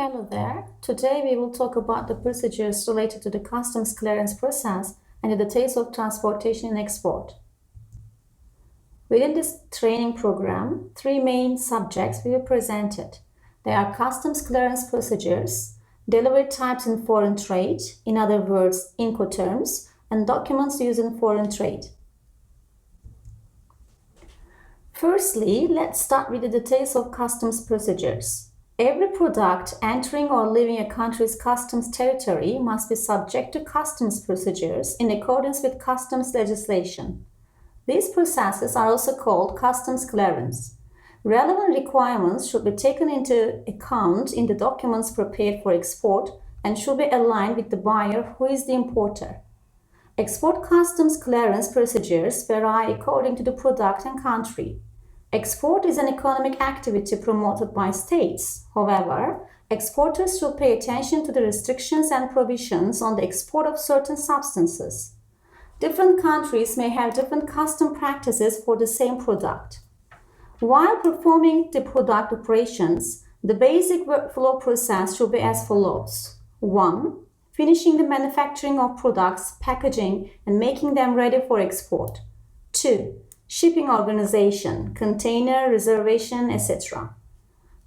Hello there. Today we will talk about the procedures related to the customs clearance process and the details of transportation and export. Within this training program, three main subjects will be presented. They are customs clearance procedures, delivery types in foreign trade, in other words, Incoterms, and documents used in foreign trade. Firstly, let's start with the details of customs procedures. Every product entering or leaving a country's customs territory must be subject to customs procedures in accordance with customs legislation. These processes are also called customs clearance. Relevant requirements should be taken into account in the documents prepared for export and should be aligned with the buyer, who is the importer. Export customs clearance procedures vary according to the product and country. Export is an economic activity promoted by states. However, exporters should pay attention to the restrictions and provisions on the export of certain substances. Different countries may have different custom practices for the same product. While performing the product operations, the basic workflow process should be as follows. 1. Finishing the manufacturing of products, packaging, and making them ready for export. 2. Shipping organization, container, reservation, etc.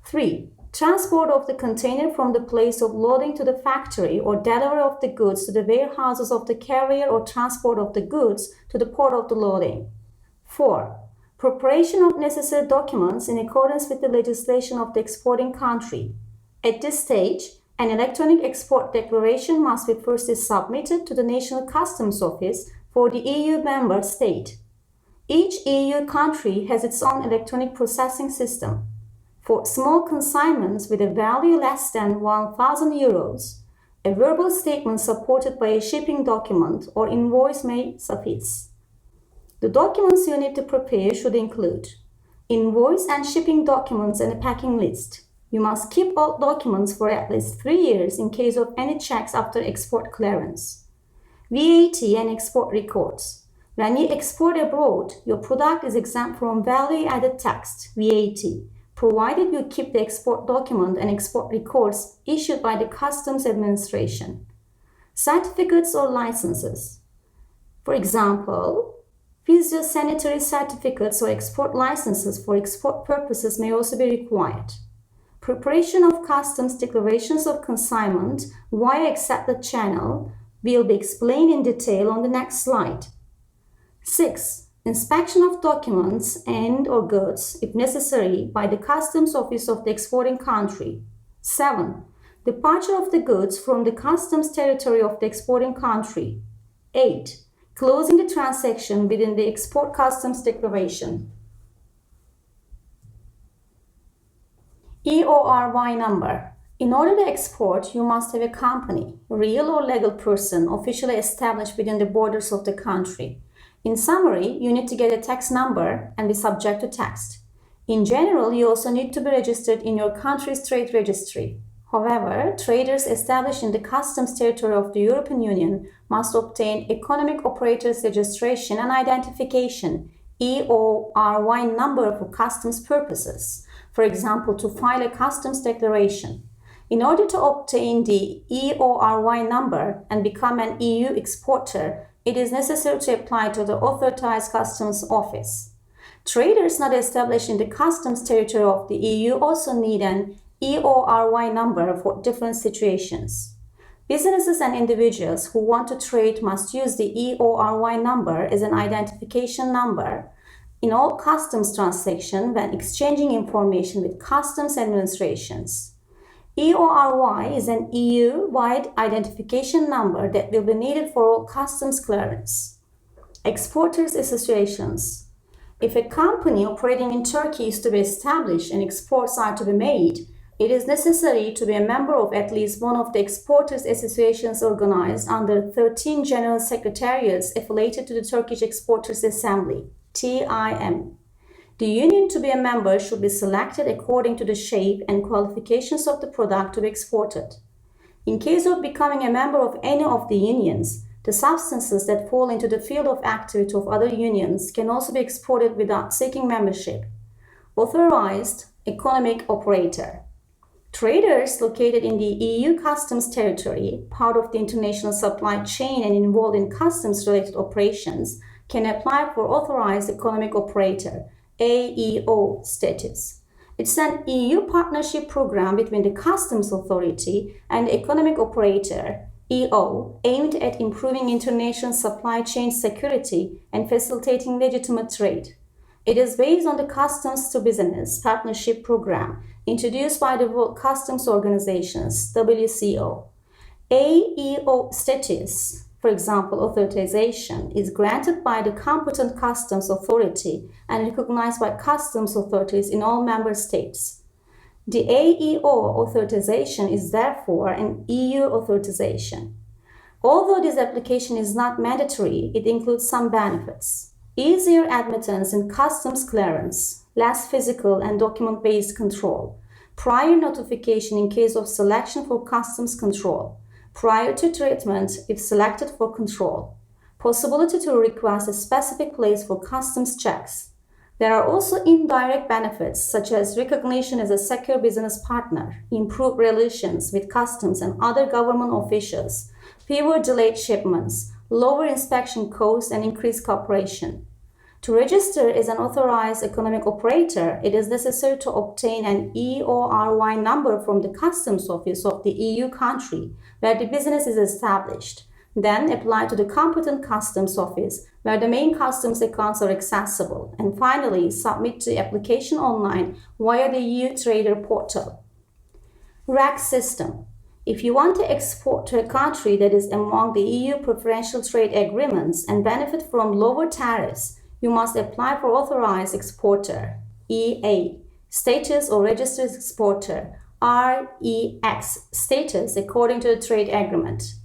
3. Transport of the container from the place of loading to the factory or delivery of the goods to the warehouses of the carrier or transport of the goods to the port of the loading. 4. Preparation of necessary documents in accordance with the legislation of the exporting country. At this stage, an electronic export declaration must be firstly submitted to the National Customs Office for the EU member state. Each EU country has its own electronic processing system. For small consignments with a value less than €1,000, a verbal statement supported by a shipping document or invoice may suffice. The documents you need to prepare should include invoice and shipping documents and a packing list. You must keep all documents for at least 3 years in case of any checks after export clearance. VAT and export records. When you export abroad, your product is exempt from value-added tax, VAT, provided you keep the export document and export records issued by the Customs Administration. Certificates or licenses. For example, phytosanitary certificates or export licenses for export purposes may also be required. Preparation of customs declarations of consignment via accepted channel will be explained in detail on the next slide. 6. Inspection of documents and/or goods, if necessary, by the Customs Office of the exporting country. 7. Departure of the goods from the customs territory of the exporting country. 8. Closing the transaction within the export customs declaration. EORY number. In order to export, you must have a company, real or legal person, officially established within the borders of the country. In summary, you need to get a tax number and be subject to tax. In general, you also need to be registered in your country's trade registry. However, traders established in the customs territory of the European Union must obtain Economic Operators Registration and Identification (EORY) number for customs purposes, for example, to file a customs declaration. In order to obtain the EORY number and become an EU exporter, it is necessary to apply to the authorized customs office. Traders not established in the customs territory of the EU also need an EORY number for different situations. Businesses and individuals who want to trade must use the EORY number as an identification number in all customs transactions when exchanging information with customs administrations. EORY is an EU-wide identification number that will be needed for all customs clearance. Exporters associations. If a company operating in Turkey is to be established and exports are to be made, it is necessary to be a member of at least one of the exporters associations organized under 13 general secretariats affiliated to the Turkish Exporters Assembly, TIM. The union to be a member should be selected according to the shape and qualifications of the product to be exported. In case of becoming a member of any of the unions, the substances that fall into the field of activity of other unions can also be exported without seeking membership. Authorized economic operator. Traders located in the EU customs territory, part of the international supply chain and involved in customs-related operations, can apply for Authorized Economic Operator (AEO) status. It's an EU partnership program between the Customs Authority and the Economic Operator (EO) aimed at improving international supply chain security and facilitating legitimate trade. It is based on the Customs to Business Partnership Program introduced by the World Customs Organizations (WCO). AEO status, for example, authorization, is granted by the competent customs authority and recognized by customs authorities in all member states. The AEO authorization is therefore an EU authorization. Although this application is not mandatory, it includes some benefits. Easier admittance in customs clearance, less physical and document-based control, prior notification in case of selection for customs control, prior to treatment if selected for control, possibility to request a specific place for customs checks. There are also indirect benefits such as recognition as a secure business partner, improved relations with customs and other government officials, fewer delayed shipments, lower inspection costs, and increased cooperation. To register as an authorized economic operator, it is necessary to obtain an EORY number from the customs office of the EU country where the business is established. Then apply to the competent customs office where the main customs accounts are accessible. And finally, submit the application online via the EU Trader portal. RAC system. If you want to export to a country that is among the EU preferential trade agreements and benefit from lower tariffs, you must apply for Authorized Exporter (EA) status or Registered Exporter (REX) status according to the trade agreement.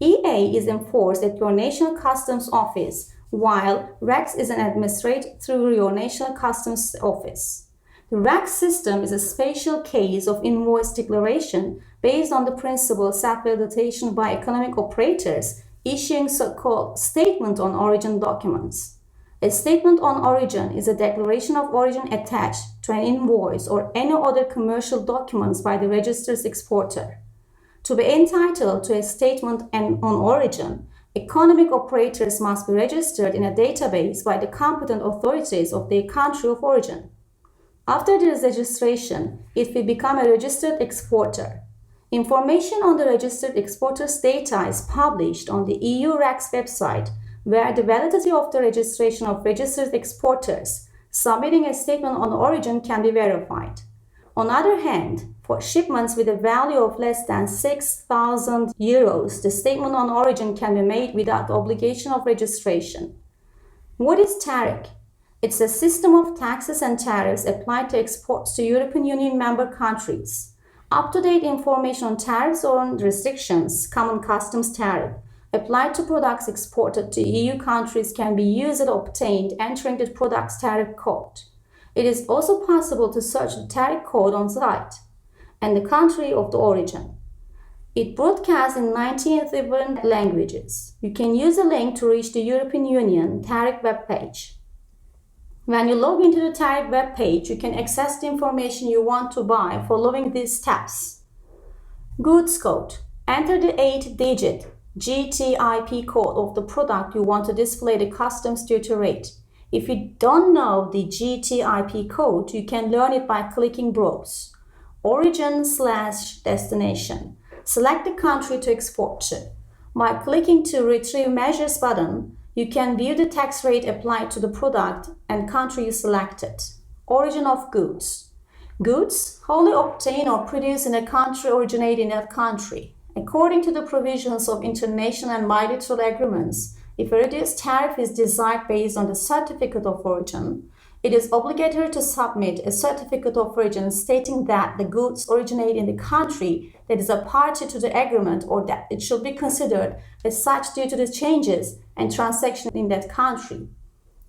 EA is enforced at your national customs office, while REX is administered through your national customs office. The REX system is a special case of invoice declaration based on the principle of self-validation by economic operators issuing so-called Statement on Origin documents. A Statement on Origin is a declaration of origin attached to an invoice or any other commercial documents by the registered exporter. To be entitled to a Statement on Origin, economic operators must be registered in a database by the competent authorities of their country of origin. After this registration, it will become a registered exporter. Information on the registered exporter's data is published on the EU REX website, where the validity of the registration of registered exporters submitting a Statement on Origin can be verified. On the other hand, for shipments with a value of less than 6,000 euros, the Statement on Origin can be made without the obligation of registration. What is TARIC? It's a system of taxes and tariffs applied to exports to European Union member countries. Up-to-date information on tariffs or on restrictions, common customs tariff, applied to products exported to EU countries can be used and obtained entering the product's tariff code. It is also possible to search the tariff code on site and the country of the origin. It broadcasts in 19 different languages. You can use a link to reach the European Union tariff webpage. When you log into the tariff webpage, you can access the information you want to buy following these steps. Goods code. Enter the 8-digit GTIP code of the product you want to display the customs duty rate. If you don't know the GTIP code, you can learn it by clicking Browse. Origin/destination. Select the country to export to. By clicking to Retrieve Measures button, you can view the tax rate applied to the product and country you selected. Origin of goods. Goods wholly obtained or produced in a country originating in that country. According to the provisions of international and bilateral agreements, if a reduced tariff is desired based on the certificate of origin, it is obligatory to submit a certificate of origin stating that the goods originate in the country that is a party to the agreement or that it should be considered as such due to the changes and transactions in that country.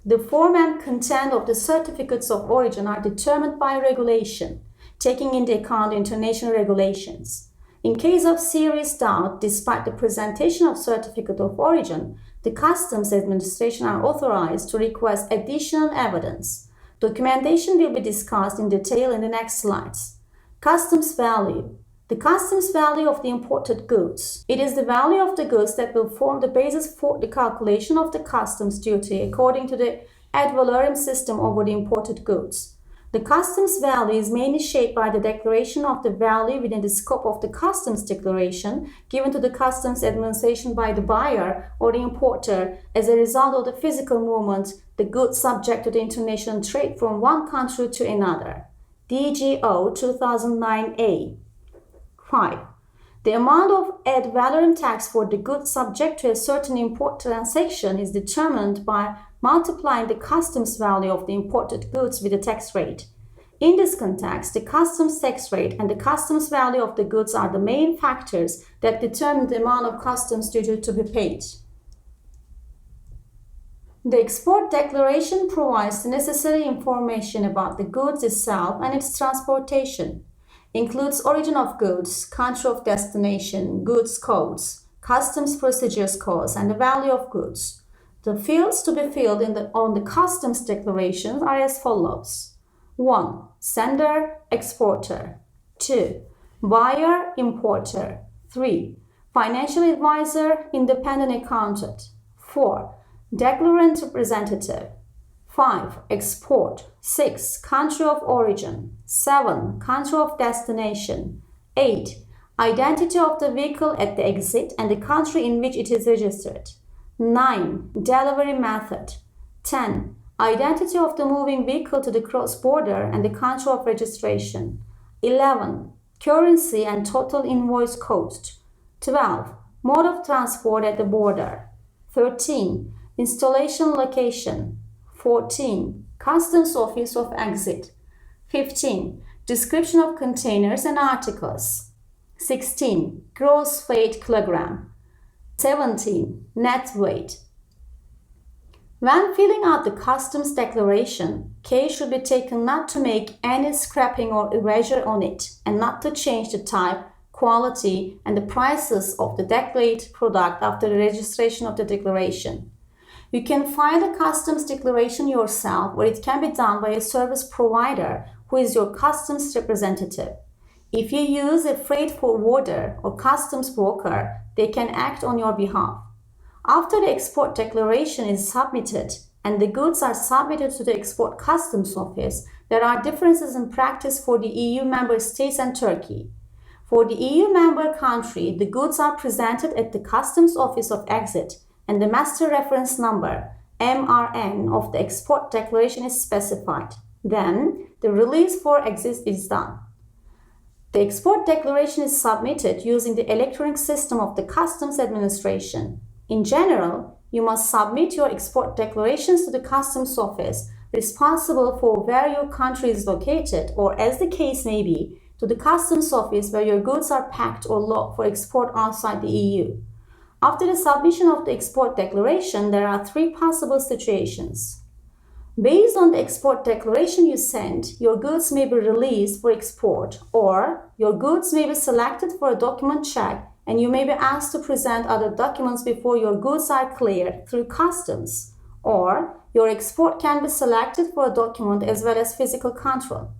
The form and content of the certificates of origin are determined by regulation, taking into account international regulations. In case of serious doubt, despite the presentation of certificate of origin, the Customs Administration are authorized to request additional evidence. Documentation will be discussed in detail in the next slides. Customs value. The customs value of the imported goods. It is the value of the goods that will form the basis for the calculation of the customs duty according to the ad valorem system over the imported goods. The customs value is mainly shaped by the declaration of the value within the scope of the customs declaration given to the customs administration by the buyer or the importer as a result of the physical movement, the goods subject to the international trade from one country to another. DGO 2009A. 5. The amount of ad valorem tax for the goods subject to a certain import transaction is determined by multiplying the customs value of the imported goods with the tax rate. In this context, the customs tax rate and the customs value of the goods are the main factors that determine the amount of customs duty to be paid. The export declaration provides the necessary information about the goods itself and its transportation. Includes origin of goods, country of destination, goods codes, customs procedures codes, and the value of goods. The fields to be filled on the customs declarations are as follows. 1. Sender, exporter. 2. Buyer, importer. 3. Financial advisor, independent accountant. 4. Declarant representative. 5. Export. 6. Country of origin. 7. Country of destination. 8. Identity of the vehicle at the exit and the country in which it is registered. 9. Delivery method. 10. Identity of the moving vehicle to the cross-border and the country of registration. 11. Currency and total invoice cost. 12. Mode of transport at the border. 13. Installation location. 14. Customs office of exit. 15. Description of containers and articles. 16. Gross weight kilogram. 17. Net weight. When filling out the customs declaration, care should be taken not to make any scrapping or erasure on it and not to change the type, quality, and the prices of the declared product after the registration of the declaration. You can file a customs declaration yourself, or it can be done by a service provider who is your customs representative. If you use a freight forwarder or customs broker, they can act on your behalf. After the export declaration is submitted and the goods are submitted to the Export Customs Office, there are differences in practice for the EU member states and Turkey. For the EU member country, the goods are presented at the Customs Office of Exit and the Master Reference Number, MRN, of the export declaration is specified. Then, the release for exit is done. The export declaration is submitted using the electronic system of the Customs Administration. In general, you must submit your export declarations to the Customs Office responsible for where your country is located, or as the case may be, to the Customs Office where your goods are packed or locked for export outside the EU. After the submission of the export declaration, there are 3 possible situations. Based on the export declaration you sent, your goods may be released for export, or your goods may be selected for a document check and you may be asked to present other documents before your goods are cleared through customs, or your export can be selected for a document as well as physical control.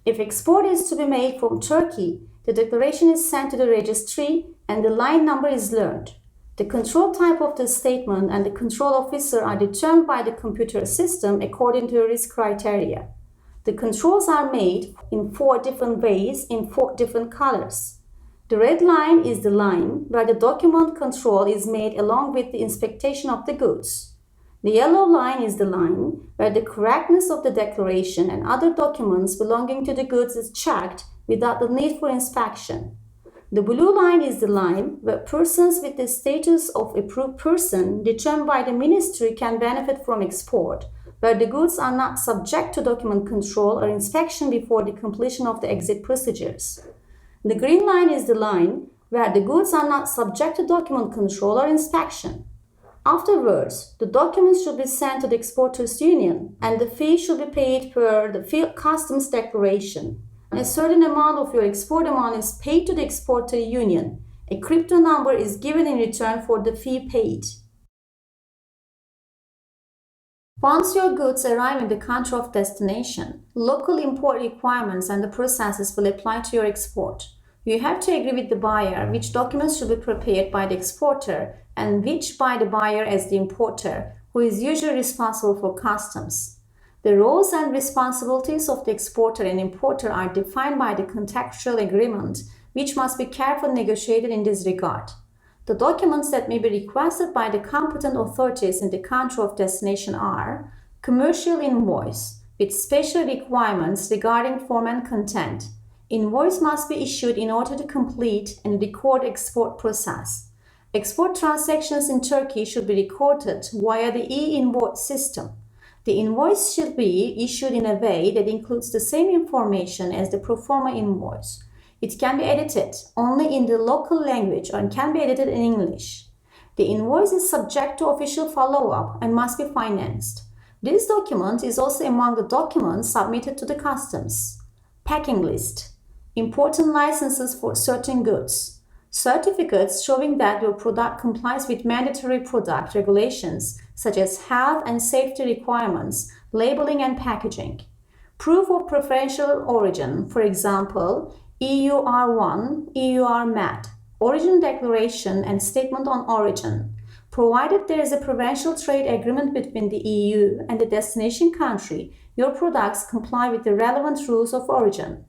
If export is to be made from Turkey, the declaration is sent to the registry and the line number is learned. The control type of the statement and the control officer are determined by the computer system according to the risk criteria. The controls are made in 4 different ways in 4 different colors. The red line is the line where the document control is made along with the inspection of the goods. The yellow line is the line where the correctness of the declaration and other documents belonging to the goods is checked without the need for inspection. The blue line is the line where persons with the status of approved person determined by the ministry can benefit from export, where the goods are not subject to document control or inspection before the completion of the exit procedures. The green line is the line where the goods are not subject to document control or inspection. Afterwards, the documents should be sent to the Exporters Union and the fee should be paid per the field customs declaration. A certain amount of your export amount is paid to the Exporter Union. A crypto number is given in return for the fee paid. Once your goods arrive in the country of destination, local import requirements and the processes will apply to your export. You have to agree with the buyer which documents should be prepared by the exporter and which by the buyer as the importer, who is usually responsible for customs. The roles and responsibilities of the exporter and importer are defined by the contractual agreement, which must be carefully negotiated in this regard. The documents that may be requested by the competent authorities in the country of destination are commercial invoice with special requirements regarding form and content. Invoice must be issued in order to complete and record export process. Export transactions in Turkey should be recorded via the e-invoice system. The invoice should be issued in a way that includes the same information as the pro forma invoice. It can be edited only in the local language and can be edited in English. The invoice is subject to official follow-up and must be financed. This document is also among the documents submitted to the customs. Packing list. Important licenses for certain goods. Certificates showing that your product complies with mandatory product regulations such as health and safety requirements, labeling and packaging. Proof of preferential origin, for example, EUR1, EUR-MAD, origin declaration and statement on origin. Provided there is a preferential trade agreement between the EU and the destination country, your products comply with the relevant rules of origin.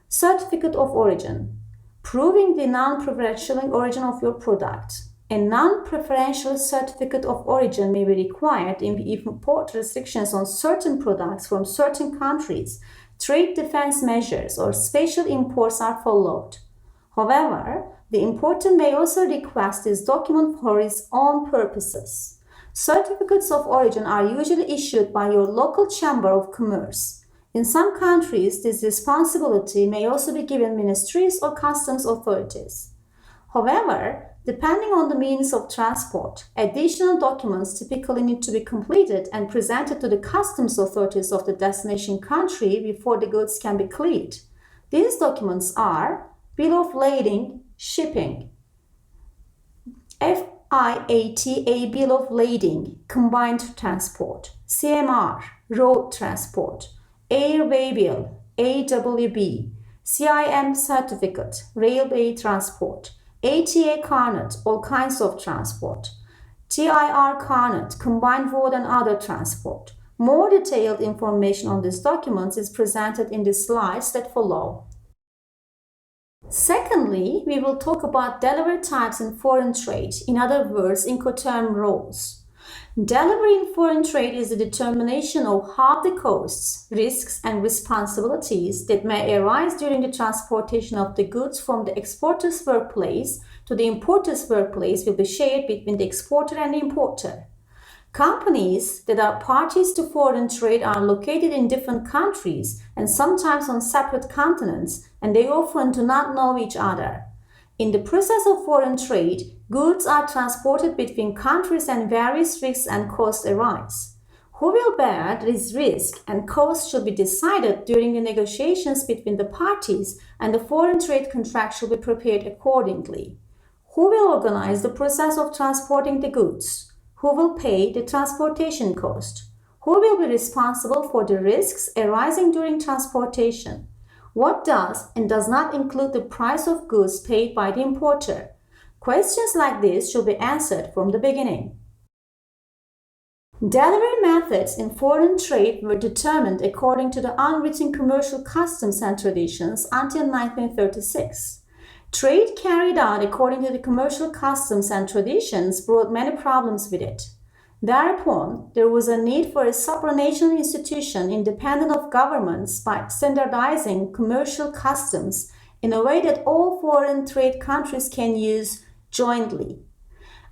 Certificate of origin, proving the non-preferential origin of your product. A non-preferential certificate of origin may be required if import restrictions on certain products from certain countries, trade defense measures, or special imports are followed. However, the importer may also request this document for his own purposes. Certificates of origin are usually issued by your local chamber of commerce. In some countries, this responsibility may also be given ministries or customs authorities. However, depending on the means of transport, additional documents typically need to be completed and presented to the customs authorities of the destination country before the goods can be cleared. These documents are Bill of Lading, Shipping, FIATA Bill of Lading, Combined Transport, CMR, Road Transport, Airway Bill, AWB, CIM Certificate, Railway Transport, ATA Carnet, all kinds of transport, TIR Carnet, Combined Road and Other Transport. More detailed information on these documents is presented in the slides that follow. Secondly, we will talk about delivery types in foreign trade, in other words, Incoterm roles. Delivery in foreign trade is the determination of how the costs, risks, and responsibilities that may arise during the transportation of the goods from the exporter's workplace to the importer's workplace will be shared between the exporter and the importer. Companies that are parties to foreign trade are located in different countries and sometimes on separate continents, and they often do not know each other. In the process of foreign trade, goods are transported between countries and various risks and costs arise. Who will bear this risk and cost should be decided during the negotiations between the parties, and the foreign trade contract should be prepared accordingly. Who will organize the process of transporting the goods? Who will pay the transportation cost? Who will be responsible for the risks arising during transportation? What does and does not include the price of goods paid by the importer? Questions like this should be answered from the beginning. Delivery methods in foreign trade were determined according to the unwritten commercial customs and traditions until 1936. Trade carried out according to the commercial customs and traditions brought many problems with it. Thereupon, there was a need for a supranational institution independent of governments by standardizing commercial customs in a way that all foreign trade countries can use jointly.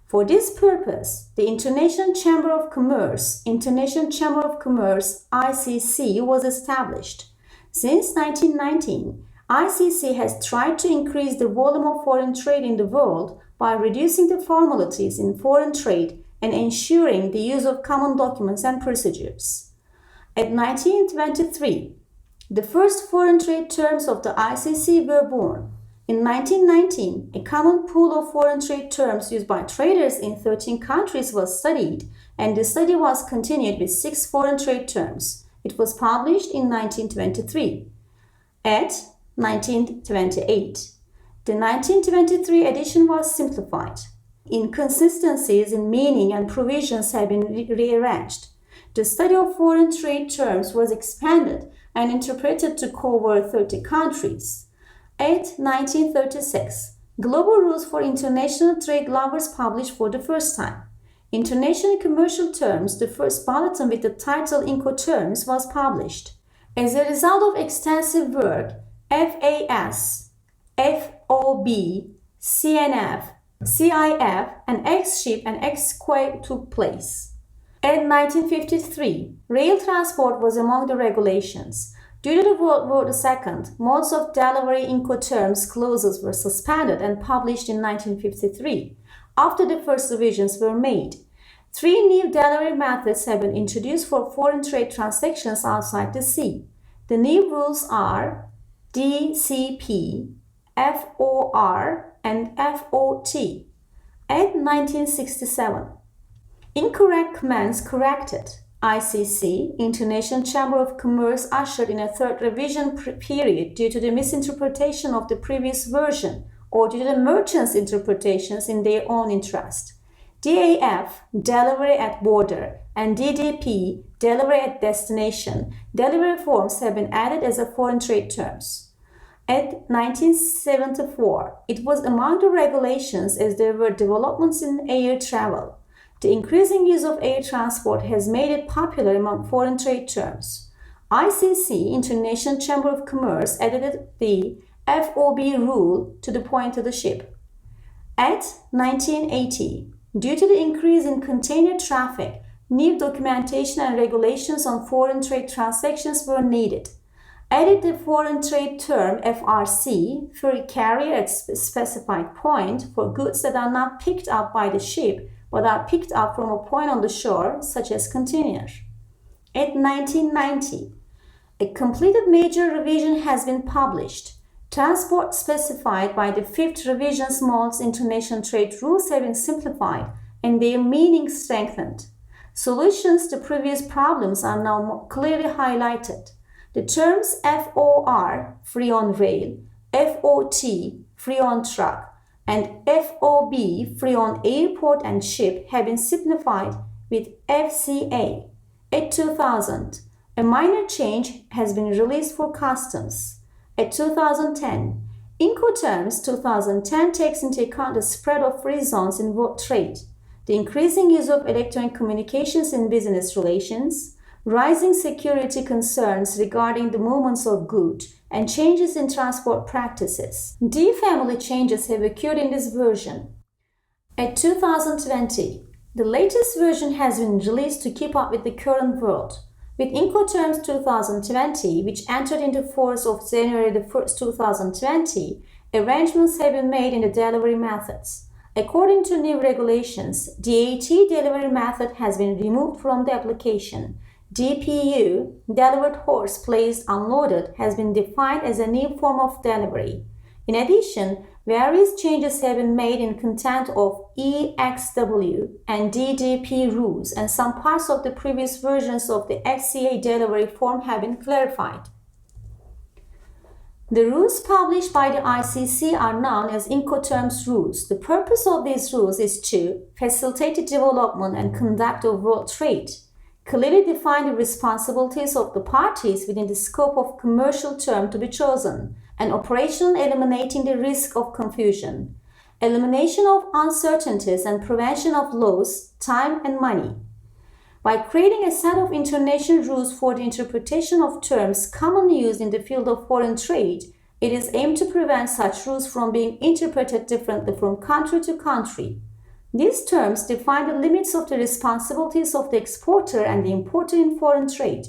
For this purpose, the International Chamber of Commerce, ICC, was established. Since 1919, ICC has tried to increase the volume of foreign trade in the world by reducing the formalities in foreign trade and ensuring the use of common documents and procedures. At 1923, the first foreign trade terms of the ICC were born. In 1919, a common pool of foreign trade terms used by traders in 13 countries was studied, and the study was continued with 6 foreign trade terms. It was published in 1923. At 1928, The 1923 edition was simplified. Inconsistencies in meaning and provisions have been rearranged. The study of foreign trade terms was expanded and interpreted to cover 30 countries. 1936, Global Rules for International Trade Law was published for the first time. International Commercial Terms, the first bulletin with the title Incoterms, was published. As a result of extensive work, FAS, FOB, CNF, CIF, and X-SHIP and X-SQUA took place. In 1953, rail transport was among the regulations. Due to the World War II, modes of delivery Incoterms clauses were suspended and published in 1953, after the first revisions were made. 3 new delivery methods have been introduced for foreign trade transactions outside the sea. The new rules are DCP, FOR, and FOT. In 1967, incorrect commands corrected. ICC, International Chamber of Commerce, ushered in a third revision period due to the misinterpretation of the previous version or due to the merchants' interpretations in their own interest. DAF, delivery at border, and DDP, delivery at destination, delivery forms have been added as a foreign trade terms. At 1974, it was among the regulations as there were developments in air travel. The increasing use of air transport has made it popular among foreign trade terms. ICC, International Chamber of Commerce, added the FOB rule to the point of the ship. At 1980, due to the increase in container traffic, new documentation and regulations on foreign trade transactions were needed. Added the foreign trade term FRC, ferry carrier at specified point, for goods that are not picked up by the ship but are picked up from a point on the shore, such as container. At 1990, a completed major revision has been published. Transport specified by the 5th revision's modes international trade rules have been simplified and their meaning strengthened. Solutions to previous problems are now more clearly highlighted. The terms FOR, free on rail, FOT, free on truck, and FOB, free on airport and ship, have been simplified with FCA. At 2000, a minor change has been released for customs. At 2010, Incoterms 2010 takes into account the spread of free zones in world trade, the increasing use of electronic communications in business relations, rising security concerns regarding the movements of goods, and changes in transport practices. D family changes have occurred in this version. At 2020, the latest version has been released to keep up with the current world. With Incoterms 2020, which entered into force of January 1st, 2020, arrangements have been made in the delivery methods. According to new regulations, DAT delivery method has been removed from the application. DPU, delivered horse placed unloaded, has been defined as a new form of delivery. In addition, various changes have been made in content of EXW and DDP rules, and some parts of the previous versions of the FCA delivery form have been clarified. The rules published by the ICC are known as Incoterms rules. The purpose of these rules is to facilitate the development and conduct of world trade, clearly define the responsibilities of the parties within the scope of commercial term to be chosen, and operational eliminating the risk of confusion, elimination of uncertainties and prevention of loss, time and money. By creating a set of international rules for the interpretation of terms commonly used in the field of foreign trade, it is aimed to prevent such rules from being interpreted differently from country to country. These terms define the limits of the responsibilities of the exporter and the importer in foreign trade.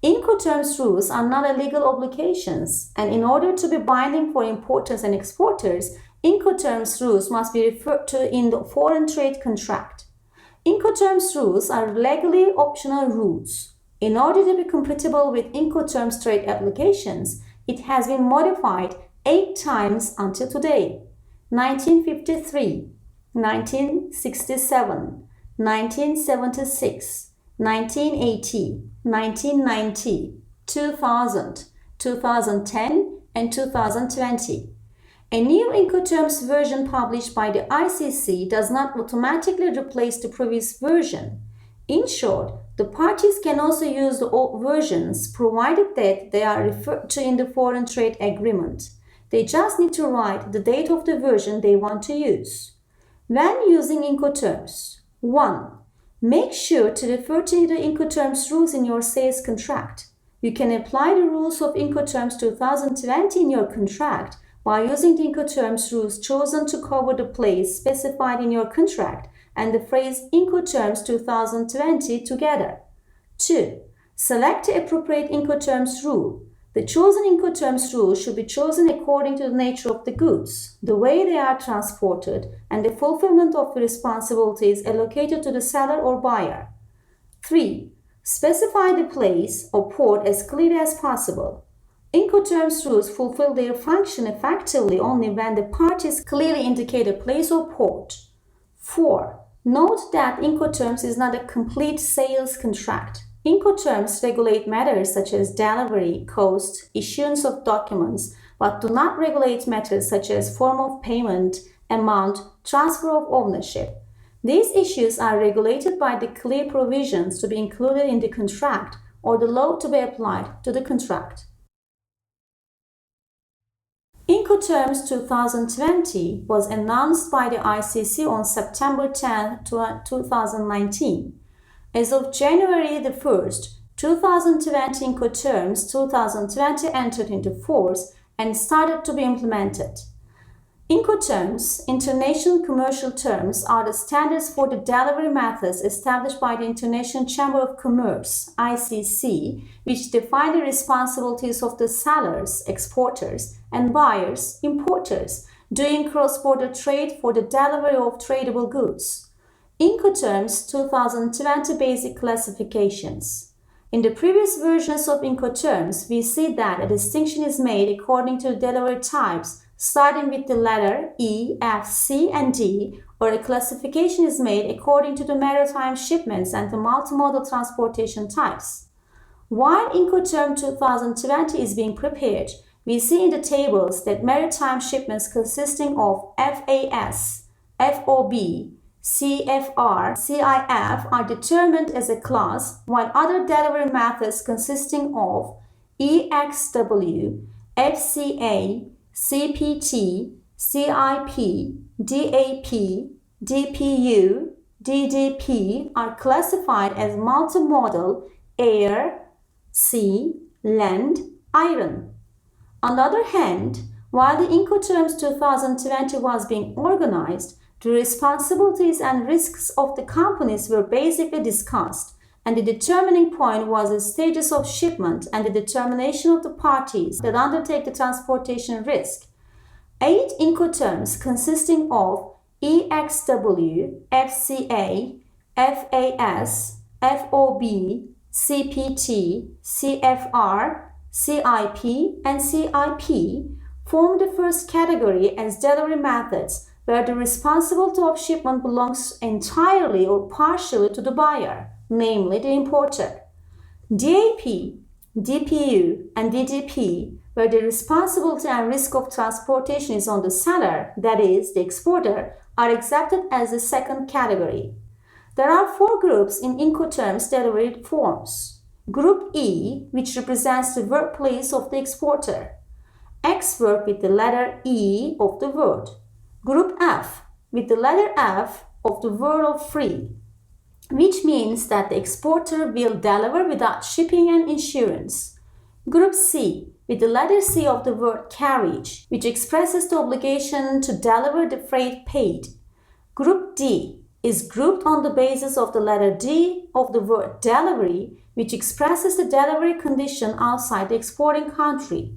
Incoterms rules are not legal obligations, and in order to be binding for importers and exporters, Incoterms rules must be referred to in the foreign trade contract. Incoterms rules are legally optional rules. In order to be compatible with Incoterms trade applications, it has been modified 8 times until today: 1953, 1967, 1976, 1980, 1990, 2000, 2010, and 2020. A new Incoterms version published by the ICC does not automatically replace the previous version. In short, the parties can also use the old versions provided that they are referred to in the foreign trade agreement. They just need to write the date of the version they want to use. When using Incoterms, 1. Make sure to refer to the Incoterms rules in your sales contract. You can apply the rules of Incoterms 2020 in your contract by using the Incoterms rules chosen to cover the place specified in your contract and the phrase Incoterms 2020 together. 2. Select the appropriate Incoterms rule. The chosen Incoterms rule should be chosen according to the nature of the goods, the way they are transported, and the fulfillment of the responsibilities allocated to the seller or buyer. 3. Specify the place or port as clearly as possible. Incoterms rules fulfill their function effectively only when the parties clearly indicate a place or port. 4. Note that Incoterms is not a complete sales contract. Incoterms regulate matters such as delivery, cost, issuance of documents, but do not regulate matters such as form of payment, amount, transfer of ownership. These issues are regulated by the clear provisions to be included in the contract or the law to be applied to the contract. Incoterms 2020 was announced by the ICC on September 10, 2019. As of January 1st, 2020, Incoterms 2020 entered into force and started to be implemented. Incoterms, International Commercial Terms, are the standards for the delivery methods established by the International Chamber of Commerce, ICC, which define the responsibilities of the sellers, exporters, and buyers, importers, doing cross-border trade for the delivery of tradable goods. Incoterms 2020 Basic Classifications. In the previous versions of Incoterms, we see that a distinction is made according to the delivery types, starting with the letter E, F, C, and D, or a classification is made according to the maritime shipments and the multimodal transportation types. While Incoterm 2020 is being prepared, we see in the tables that maritime shipments consisting of FAS, FOB, CFR, CIF are determined as a class, while other delivery methods consisting of EXW, FCA, CPT, CIP, DAP, DPU, DDP are classified as multimodal air, sea, land, iron. On the other hand, while the Incoterms 2020 was being organized, the responsibilities and risks of the companies were basically discussed, and the determining point was the stages of shipment and the determination of the parties that undertake the transportation risk. 8 Incoterms consisting of EXW, FCA, FAS, FOB, CPT, CFR, CIP, and CIP form the first category as delivery methods where the responsibility of shipment belongs entirely or partially to the buyer, namely the importer. DAP, DPU, and DDP, where the responsibility and risk of transportation is on the seller, that is, the exporter, are accepted as the second category. There are 4 groups in Incoterms delivery forms. Group E, which represents the workplace of the exporter. X work with the letter E of the word. Group F, with the letter F of the word of free, which means that the exporter will deliver without shipping and insurance. Group C, with the letter C of the word carriage, which expresses the obligation to deliver the freight paid. Group D is grouped on the basis of the letter D of the word delivery, which expresses the delivery condition outside the exporting country.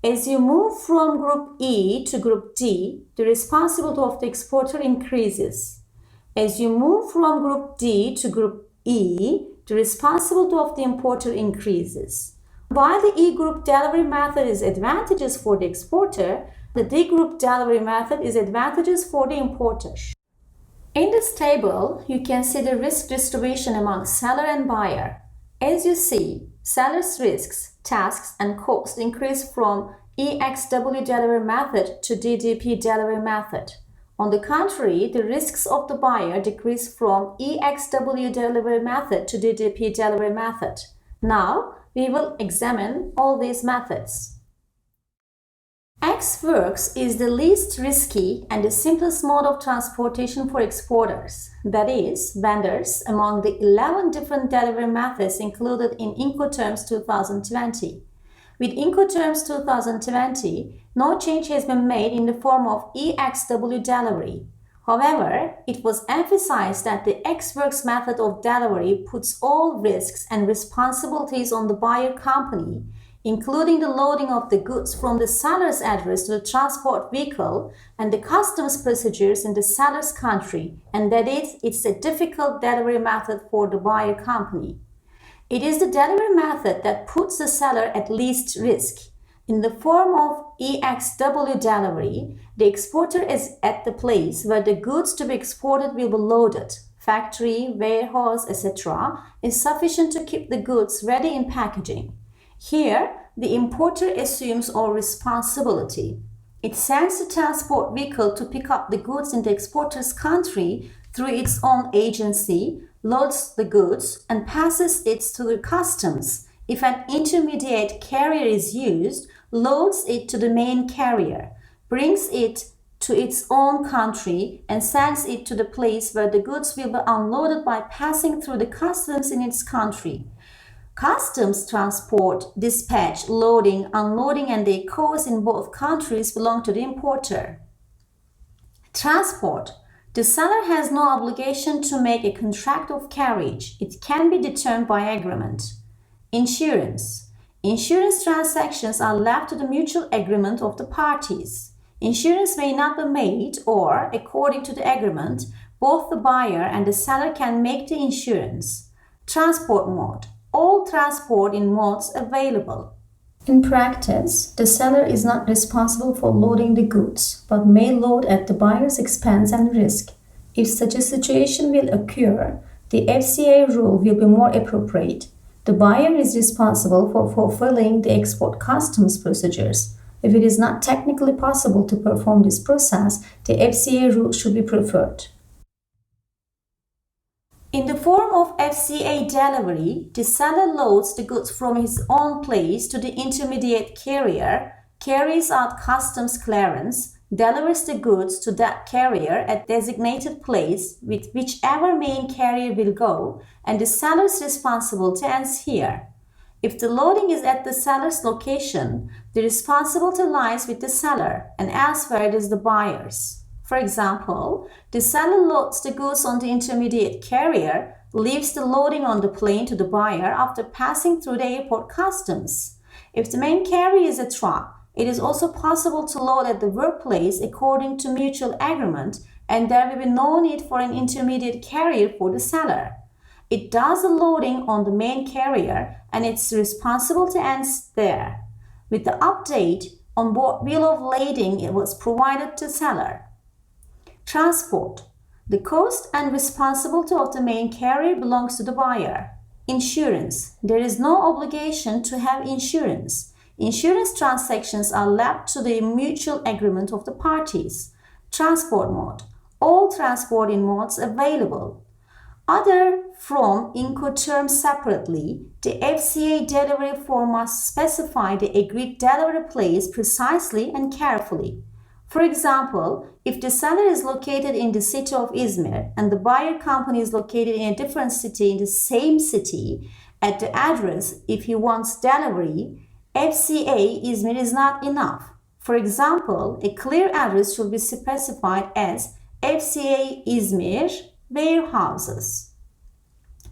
As you move from Group E to Group D, the responsibility of the exporter increases. As you move from Group D to Group E, the responsibility of the importer increases. While the E group delivery method is advantageous for the exporter, the D group delivery method is advantageous for the importer. In this table, you can see the risk distribution among seller and buyer. As you see, seller's risks, tasks, and costs increase from EXW delivery method to DDP delivery method. On the contrary, the risks of the buyer decrease from EXW delivery method to DDP delivery method. Now, we will examine all these methods. Ex-works is the least risky and the simplest mode of transportation for exporters, that is, vendors, among the 11 different delivery methods included in Incoterms 2020. With Incoterms 2020, no change has been made in the form of EXW delivery. However, it was emphasized that the ex-works method of delivery puts all risks and responsibilities on the buyer company, including the loading of the goods from the seller's address to the transport vehicle and the customs procedures in the seller's country, and that it's a difficult delivery method for the buyer company. It is the delivery method that puts the seller at least risk. In the form of EXW delivery, the exporter is at the place where the goods to be exported will be loaded. Factory, warehouse, etc. is sufficient to keep the goods ready in packaging. Here, the importer assumes all responsibility. It sends the transport vehicle to pick up the goods in the exporter's country through its own agency, loads the goods, and passes it to the customs. If an intermediate carrier is used, loads it to the main carrier, brings it to its own country, and sends it to the place where the goods will be unloaded by passing through the customs in its country. Customs transport, dispatch, loading, unloading, and their costs in both countries belong to the importer. Transport. The seller has no obligation to make a contract of carriage. It can be determined by agreement. Insurance. Insurance transactions are left to the mutual agreement of the parties. Insurance may not be made, or, according to the agreement, both the buyer and the seller can make the insurance. Transport mode. All transport in modes available. In practice, the seller is not responsible for loading the goods, but may load at the buyer's expense and risk. If such a situation will occur, the FCA rule will be more appropriate. The buyer is responsible for fulfilling the export customs procedures. If it is not technically possible to perform this process, the FCA rule should be preferred. In the form of FCA delivery, the seller loads the goods from his own place to the intermediate carrier, carries out customs clearance, delivers the goods to that carrier at designated place with whichever main carrier will go, and the seller's responsibility ends here. If the loading is at the seller's location, the responsibility lies with the seller, and elsewhere it is the buyer's. For example, the seller loads the goods on the intermediate carrier, leaves the loading on the plane to the buyer after passing through the airport customs. If the main carrier is a truck, it is also possible to load at the workplace according to mutual agreement, and there will be no need for an intermediate carrier for the seller. It does the loading on the main carrier, and its responsibility ends there. With the update on what bill of lading it was provided to seller. Transport. The cost and responsibility of the main carrier belongs to the buyer. Insurance. There is no obligation to have insurance. Insurance transactions are left to the mutual agreement of the parties. Transport mode. All transport in modes available. Other from Incoterms separately, the FCA delivery form must specify the agreed delivery place precisely and carefully. For example, if the seller is located in the city of Izmir and the buyer company is located in a different city in the same city, at the address, if he wants delivery, FCA Izmir is not enough. For example, a clear address should be specified as FCA Izmir warehouses.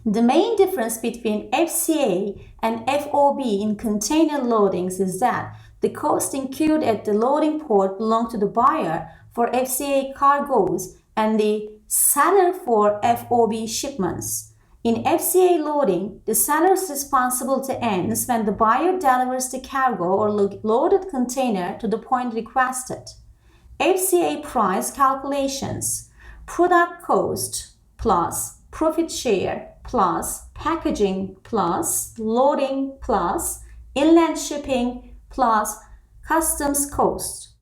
The main difference between FCA and FOB in container loadings is that the cost incurred at the loading port belong to the buyer for FCA cargoes and the seller for FOB shipments. In FCA loading, the seller's responsibility ends when the buyer delivers the cargo or loaded container to the point requested. FCA price calculations: product cost plus profit share plus packaging plus loading plus inland shipping plus Customs cost.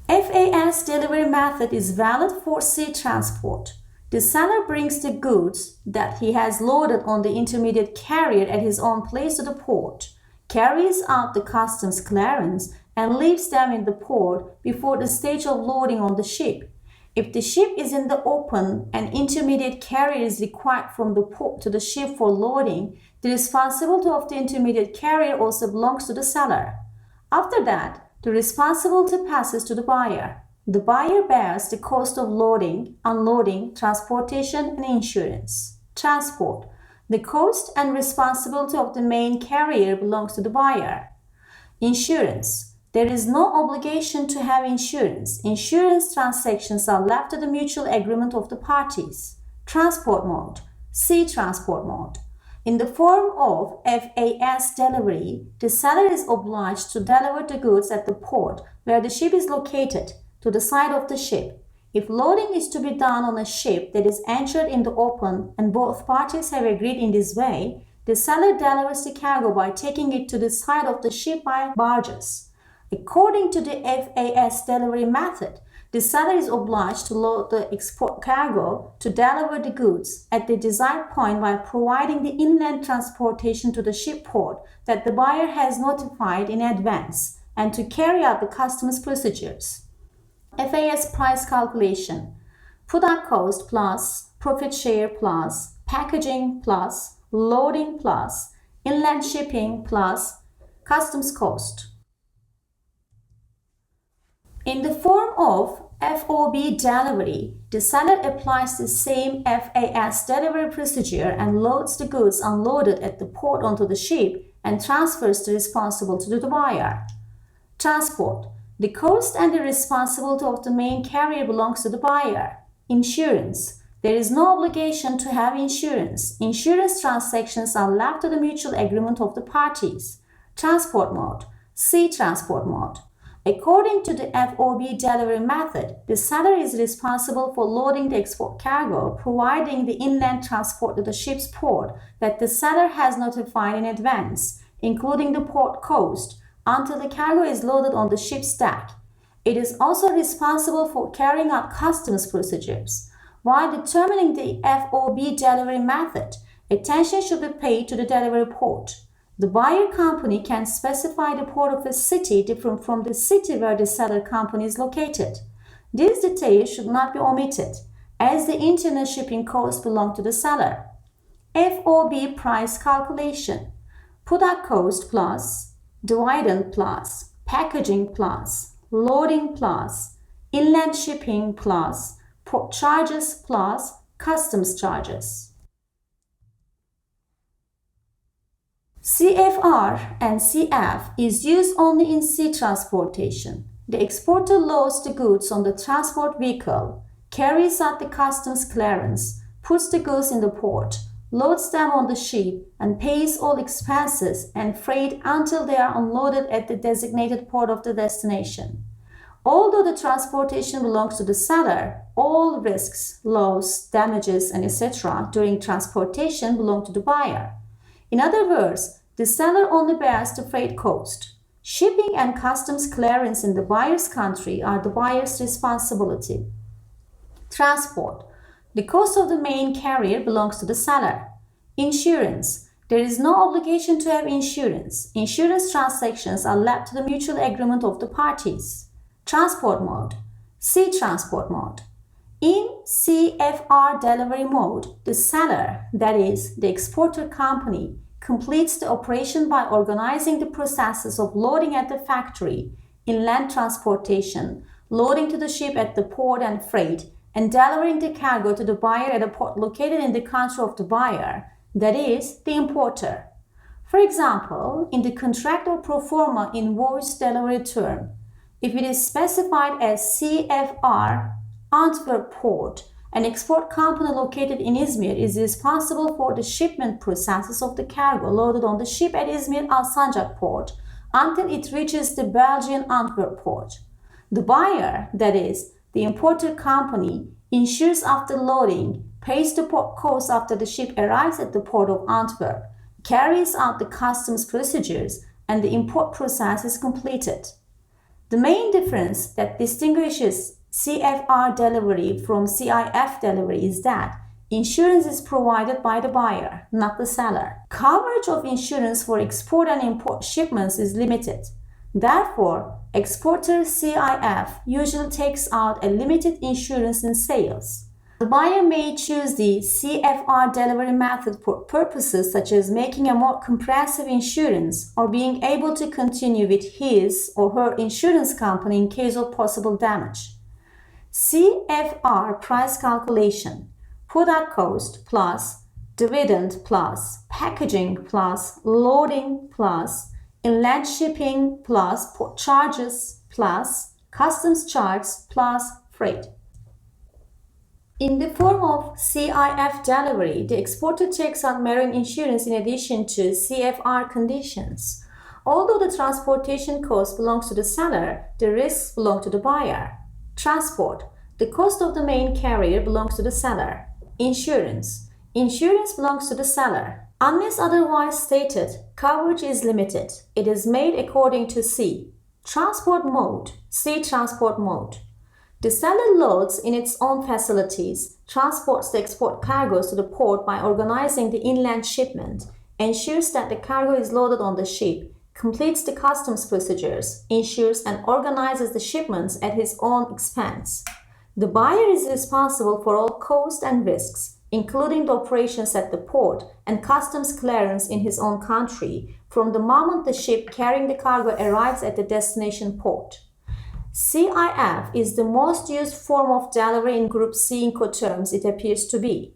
FAS delivery method is valid for sea transport. The seller brings the goods that he has loaded on the intermediate carrier at his own place to the port, carries out the customs clearance, and leaves them in the port before the stage of loading on the ship. If the ship is in the open and intermediate carrier is required from the port to the ship for loading, the responsibility of the intermediate carrier also belongs to the seller. After that, the responsibility passes to the buyer. The buyer bears the cost of loading, unloading, transportation, and insurance. Transport. The cost and responsibility of the main carrier belongs to the buyer. Insurance. There is no obligation to have insurance. Insurance transactions are left to the mutual agreement of the parties. Transport mode. Sea transport mode. In the form of FAS delivery, the seller is obliged to deliver the goods at the port where the ship is located to the side of the ship. If loading is to be done on a ship that is anchored in the open and both parties have agreed in this way, the seller delivers the cargo by taking it to the side of the ship by barges. According to the FAS delivery method, the seller is obliged to load the export cargo to deliver the goods at the desired point by providing the inland transportation to the ship port that the buyer has notified in advance and to carry out the customs procedures. FAS price calculation. Product cost plus, profit share plus, packaging plus, loading plus, inland shipping plus, customs cost. In the form of FOB delivery, the seller applies the same FAS delivery procedure and loads the goods unloaded at the port onto the ship and transfers the responsibility to the buyer. Transport. The cost and the responsibility of the main carrier belongs to the buyer. Insurance. There is no obligation to have insurance. Insurance transactions are left to the mutual agreement of the parties. Transport mode. Sea transport mode. According to the FOB delivery method, the seller is responsible for loading the export cargo, providing the inland transport to the ship's port that the seller has notified in advance, including the port cost, until the cargo is loaded on the ship's deck. It is also responsible for carrying out customs procedures. While determining the FOB delivery method, attention should be paid to the delivery port. The buyer company can specify the port of a city different from the city where the seller company is located. These details should not be omitted, as the internal shipping costs belong to the seller. FOB price calculation. Product cost plus, dividend plus, packaging plus, loading plus, inland shipping plus, port charges plus, customs charges. CFR and CF is used only in sea transportation. The exporter loads the goods on the transport vehicle, carries out the customs clearance, puts the goods in the port, loads them on the ship, and pays all expenses and freight until they are unloaded at the designated port of the destination. Although the transportation belongs to the seller, all risks, loss, damages, and etc. during transportation belong to the buyer. In other words, the seller only bears the freight cost. Shipping and customs clearance in the buyer's country are the buyer's responsibility. Transport. The cost of the main carrier belongs to the seller. Insurance. There is no obligation to have insurance. Insurance transactions are left to the mutual agreement of the parties. Transport mode. Sea transport mode. In CFR delivery mode, the seller, that is, the exporter company, completes the operation by organizing the processes of loading at the factory, inland transportation, loading to the ship at the port and freight, and delivering the cargo to the buyer at a port located in the country of the buyer, that is, the importer. For example, in the contract or pro forma invoice delivery term, if it is specified as CFR Antwerp Port, an export company located in Izmir is responsible for the shipment processes of the cargo loaded on the ship at Izmir Alsancak Port until it reaches the Belgian Antwerp Port. The buyer, that is, the importer company, insures after loading, pays the port costs after the ship arrives at the port of Antwerp, carries out the customs procedures, and the import process is completed. The main difference that distinguishes CFR delivery from CIF delivery is that insurance is provided by the buyer, not the seller. Coverage of insurance for export and import shipments is limited. Therefore, exporter CIF usually takes out a limited insurance in sales. The buyer may choose the CFR delivery method for purposes such as making a more comprehensive insurance or being able to continue with his or her insurance company in case of possible damage. CFR price calculation: product cost plus dividend plus packaging plus loading plus inland shipping plus port charges plus customs charge plus freight. In the form of CIF delivery, the exporter takes out marine insurance in addition to CFR conditions. Although the transportation cost belongs to the seller, the risks belong to the buyer. Transport: the cost of the main carrier belongs to the seller. Insurance: insurance belongs to the seller. Unless otherwise stated, coverage is limited. It is made according to C. Transport mode: C transport mode. The seller loads in its own facilities, transports the export cargoes to the port by organizing the inland shipment, ensures that the cargo is loaded on the ship, completes the customs procedures, insures and organizes the shipments at his own expense. The buyer is responsible for all costs and risks, including the operations at the port and customs clearance in his own country, from the moment the ship carrying the cargo arrives at the destination port. CIF is the most used form of delivery in Group C Incoterms, it appears to be.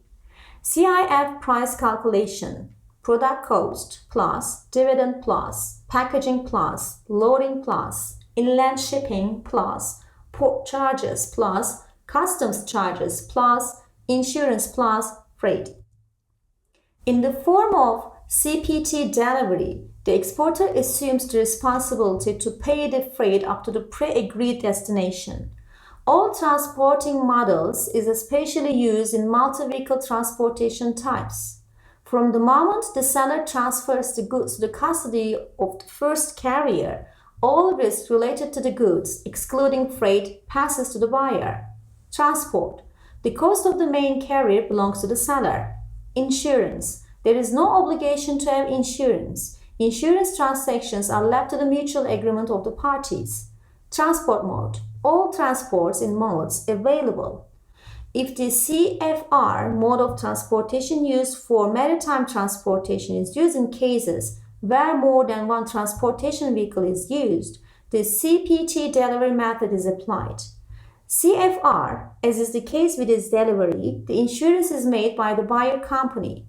CIF price calculation: product cost plus dividend plus packaging plus loading plus inland shipping plus port charges plus customs charges plus insurance plus freight. In the form of CPT delivery, the exporter assumes the responsibility to pay the freight up to the pre-agreed destination. All transporting models is especially used in multi-vehicle transportation types. From the moment the seller transfers the goods to the custody of the first carrier, all risks related to the goods, excluding freight, passes to the buyer. Transport: the cost of the main carrier belongs to the seller. Insurance: there is no obligation to have insurance. Insurance transactions are left to the mutual agreement of the parties. Transport mode: all transports in modes available. If the CFR mode of transportation used for maritime transportation is used in cases where more than one transportation vehicle is used, the CPT delivery method is applied. CFR, as is the case with its delivery, the insurance is made by the buyer company.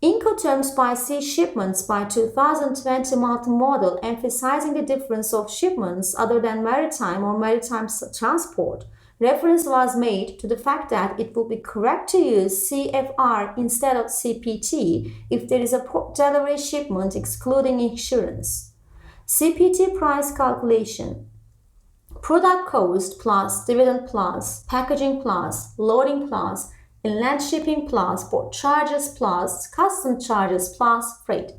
Incoterms by Sea Shipments by 2020 multi-model, emphasizing the difference of shipments other than maritime or maritime transport, reference was made to the fact that it would be correct to use CFR instead of CPT if there is a port delivery shipment excluding insurance. CPT price calculation: product cost plus dividend plus packaging plus loading plus inland shipping plus port charges plus customs charges plus freight.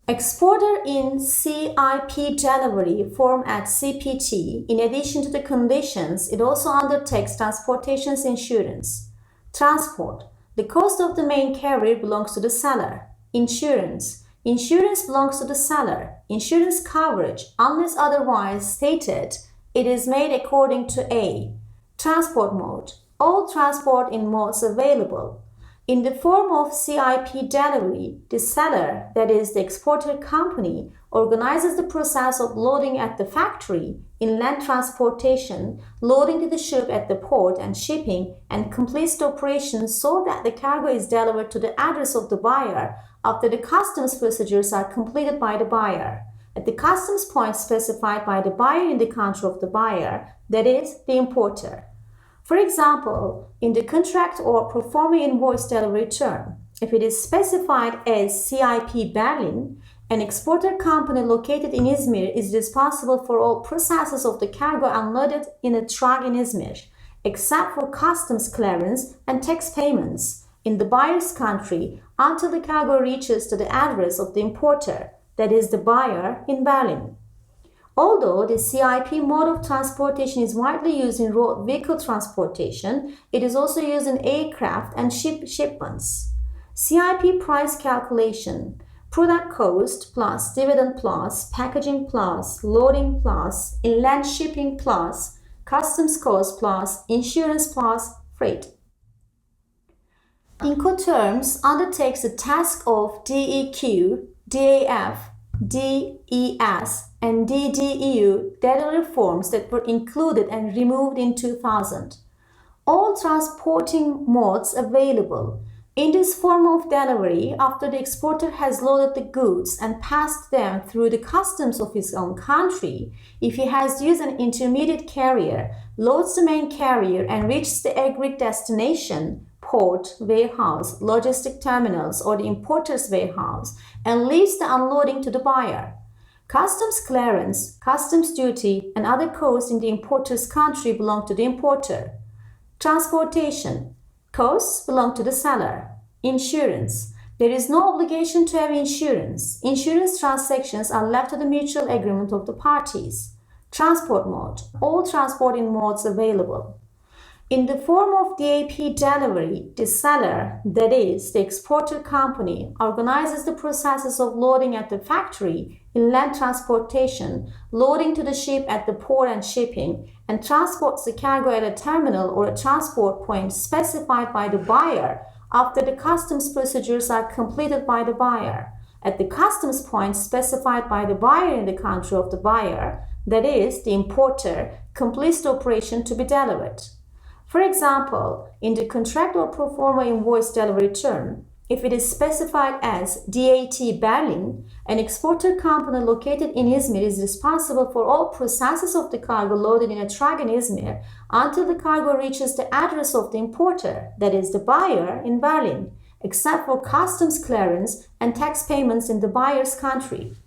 Exporter in CIP delivery form at CPT, in addition to the conditions, it also undertakes transportation insurance. Transport: the cost of the main carrier belongs to the seller. Insurance: insurance belongs to the seller. Insurance coverage, unless otherwise stated, it is made according to A. Transport mode: all transport in modes available. In the form of CIP delivery, the seller, that is the exporter company, organizes the process of loading at the factory, inland transportation, loading to the ship at the port and shipping, and completes the operation so that the cargo is delivered to the address of the buyer after the customs procedures are completed by the buyer, at the customs point specified by the buyer in the country of the buyer, that is, the importer. For example, in the contract or pro forma invoice delivery term, if it is specified as CIP Berlin, an exporter company located in Izmir is responsible for all processes of the cargo unloaded in a truck in Izmir, except for customs clearance and tax payments in the buyer's country until the cargo reaches to the address of the importer, that is the buyer, in Berlin. Although the CIP mode of transportation is widely used in road vehicle transportation, it is also used in aircraft and shipments. CIP price calculation: product cost plus dividend plus packaging plus loading plus inland shipping plus customs cost plus insurance plus freight. Incoterms undertakes the task of DEQ, DAF, DES, and DDEU delivery forms that were included and removed in 2000. All transporting modes available. In this form of delivery, after the exporter has loaded the goods and passed them through the customs of his own country, if he has used an intermediate carrier, loads the main carrier and reaches the agreed destination, port, warehouse, logistic terminals, or the importer's warehouse, and leaves the unloading to the buyer. Customs clearance, customs duty, and other costs in the importer's country belong to the importer. Transportation. Costs belong to the seller. Insurance. There is no obligation to have insurance. Insurance transactions are left to the mutual agreement of the parties. Transport mode. All transporting modes available. In the form of DAP delivery, the seller, that is, the exporter company, organizes the processes of loading at the factory, inland transportation, loading to the ship at the port and shipping, and transports the cargo at a terminal or a transport point specified by the buyer after the customs procedures are completed by the buyer. At the customs point specified by the buyer in the country of the buyer, that is, the importer, completes the operation to be delivered. For example, in the contract or pro forma invoice delivery term, if it is specified as DAT Berlin, an exporter company located in Izmir is responsible for all processes of the cargo loaded in a truck in Izmir until the cargo reaches the address of the importer, that is the buyer, in Berlin, except for customs clearance and tax payments in the buyer's country.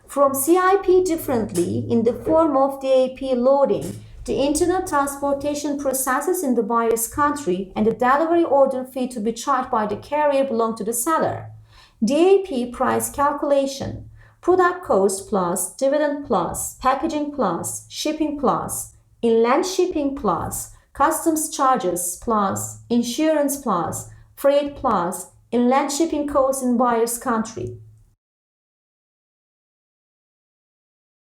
From CIP differently, in the form of DAP loading, the internal transportation processes in the buyer's country and the delivery order fee to be charged by the carrier belong to the seller. DAP price calculation: product cost plus dividend plus packaging plus shipping plus inland shipping plus customs charges plus insurance plus freight plus inland shipping costs in buyer's country.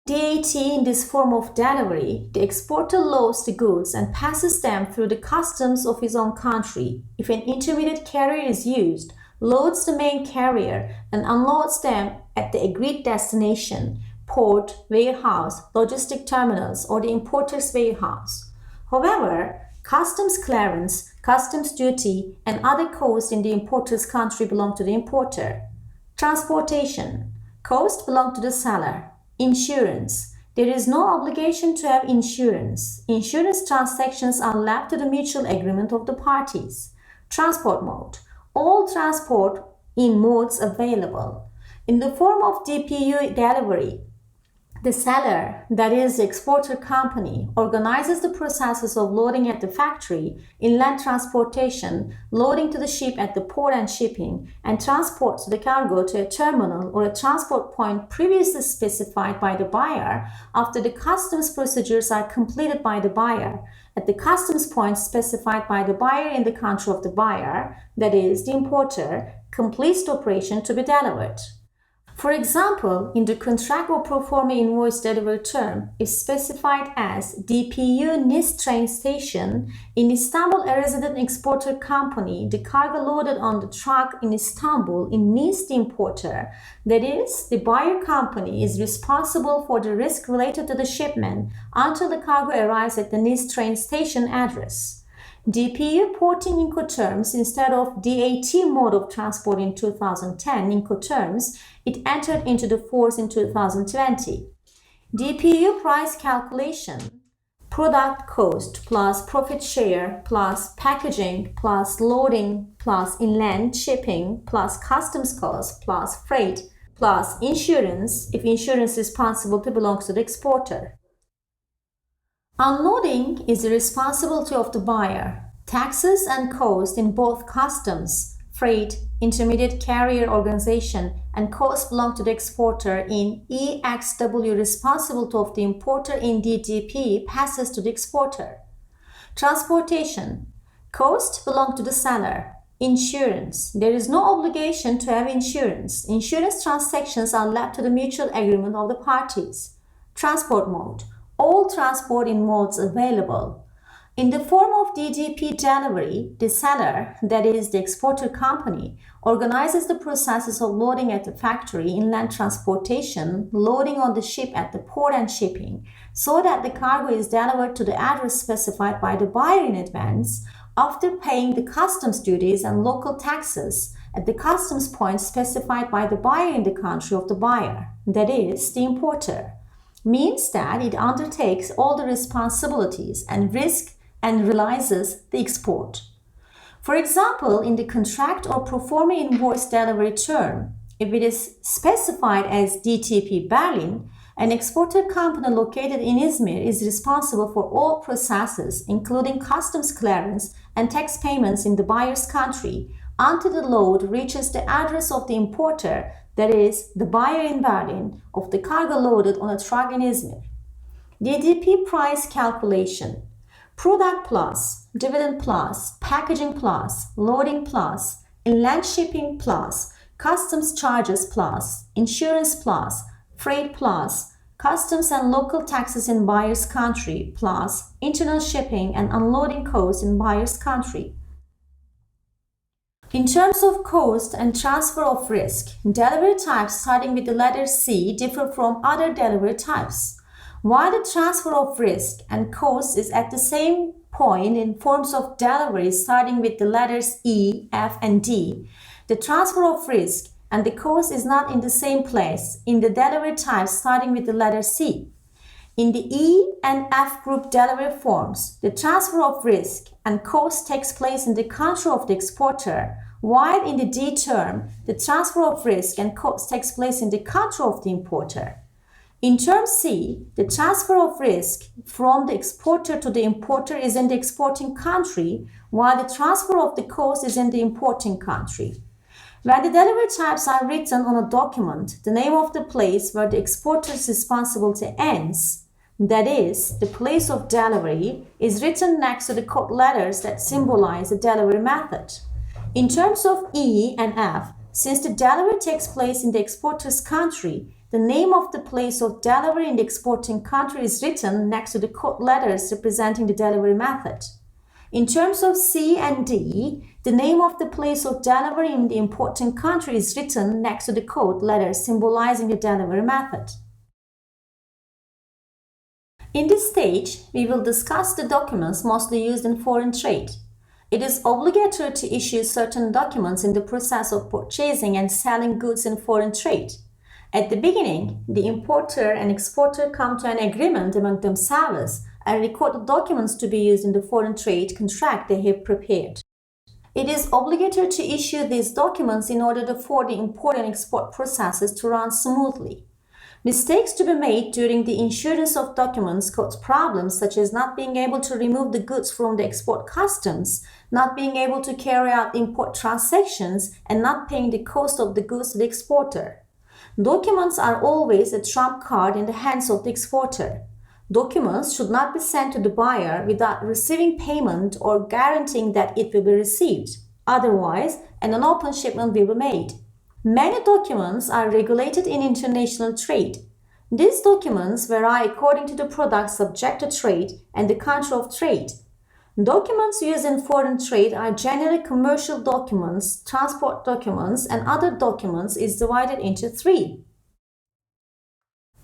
DAT in this form of delivery, the exporter loads the goods and passes them through the customs of his own country. If an intermediate carrier is used, loads the main carrier and unloads them at the agreed destination, port, warehouse, logistic terminals, or the importer's warehouse. However, customs clearance, customs duty, and other costs in the importer's country belong to the importer. Transportation. Costs belong to the seller. Insurance. There is no obligation to have insurance. Insurance transactions are left to the mutual agreement of the parties. Transport mode. All transport in modes available. In the form of DPU delivery, the seller, that is the exporter company, organizes the processes of loading at the factory, inland transportation, loading to the ship at the port and shipping, and transports the cargo to a terminal or a transport point previously specified by the buyer after the customs procedures are completed by the buyer, at the customs point specified by the buyer in the country of the buyer, that is, the importer, completes the operation to be delivered. For example, in the contract or pro forma invoice delivery term, if specified as DPU Nice train station, in Istanbul a resident exporter company, the cargo loaded on the truck in Istanbul, in Nice the importer, that is, the buyer company, is responsible for the risk related to the shipment until the cargo arrives at the Nice train station address. DPU porting Incoterms instead of DAT mode of transport in 2010 Incoterms, it entered into the force in 2020. DPU price calculation: product cost plus profit share plus packaging plus loading plus inland shipping plus customs cost plus freight plus insurance if insurance responsibility belongs to the exporter. Unloading is the responsibility of the buyer. Taxes and costs in both customs, freight, intermediate carrier organization, and cost belong to the exporter in EXW responsibility of the importer in DDP passes to the exporter. Transportation. Cost belong to the seller. Insurance. There is no obligation to have insurance. Insurance transactions are left to the mutual agreement of the parties. Transport mode. All transport in modes available. In the form of DDP delivery, the seller, that is the exporter company, organizes the processes of loading at the factory, inland transportation, loading on the ship at the port and shipping, so that the cargo is delivered to the address specified by the buyer in advance, after paying the customs duties and local taxes at the customs point specified by the buyer in the country of the buyer, that is, the importer, means that it undertakes all the responsibilities and risk and realizes the export. For example, in the contract or pro forma invoice delivery term, if it is specified as DTP Berlin, an exporter company located in Izmir is responsible for all processes, including customs clearance and tax payments in the buyer's country, until the load reaches the address of the importer, that is, the buyer in Berlin, of the cargo loaded on a truck in Izmir. DDP price calculation. Product plus, dividend plus, packaging plus, loading plus, inland shipping plus, customs charges plus, insurance plus, freight plus, customs and local taxes in buyer's country plus, internal shipping and unloading costs in buyer's country. In terms of cost and transfer of risk, delivery types starting with the letter C differ from other delivery types. While the transfer of risk and cost is at the same point in forms of delivery starting with the letters E, F, and D, the transfer of risk and the cost is not in the same place in the delivery types starting with the letter C. In the E and F group delivery forms, the transfer of risk and cost takes place in the country of the exporter, while in the D term, the transfer of risk and cost takes place in the country of the importer. In term C, the transfer of risk from the exporter to the importer is in the exporting country, while the transfer of the cost is in the importing country. When the delivery types are written on a document, the name of the place where the exporter's responsibility ends, that is, the place of delivery, is written next to the code letters that symbolize the delivery method. In terms of E and F, since the delivery takes place in the exporter's country, the name of the place of delivery in the exporting country is written next to the code letters representing the delivery method. In terms of C and D, the name of the place of delivery in the importing country is written next to the code letters symbolizing the delivery method. In this stage, we will discuss the documents mostly used in foreign trade. It is obligatory to issue certain documents in the process of purchasing and selling goods in foreign trade. At the beginning, the importer and exporter come to an agreement among themselves and record the documents to be used in the foreign trade contract they have prepared. It is obligatory to issue these documents in order for the import and export processes to run smoothly. Mistakes to be made during the issuance of documents cause problems such as not being able to remove the goods from the export customs, not being able to carry out import transactions, and not paying the cost of the goods to the exporter. Documents are always a trump card in the hands of the exporter. Documents should not be sent to the buyer without receiving payment or guaranteeing that it will be received. Otherwise, an open shipment will be made. Many documents are regulated in international trade. These documents vary according to the product subject to trade and the country of trade. Documents used in foreign trade are generally commercial documents, transport documents, and other documents is divided into three.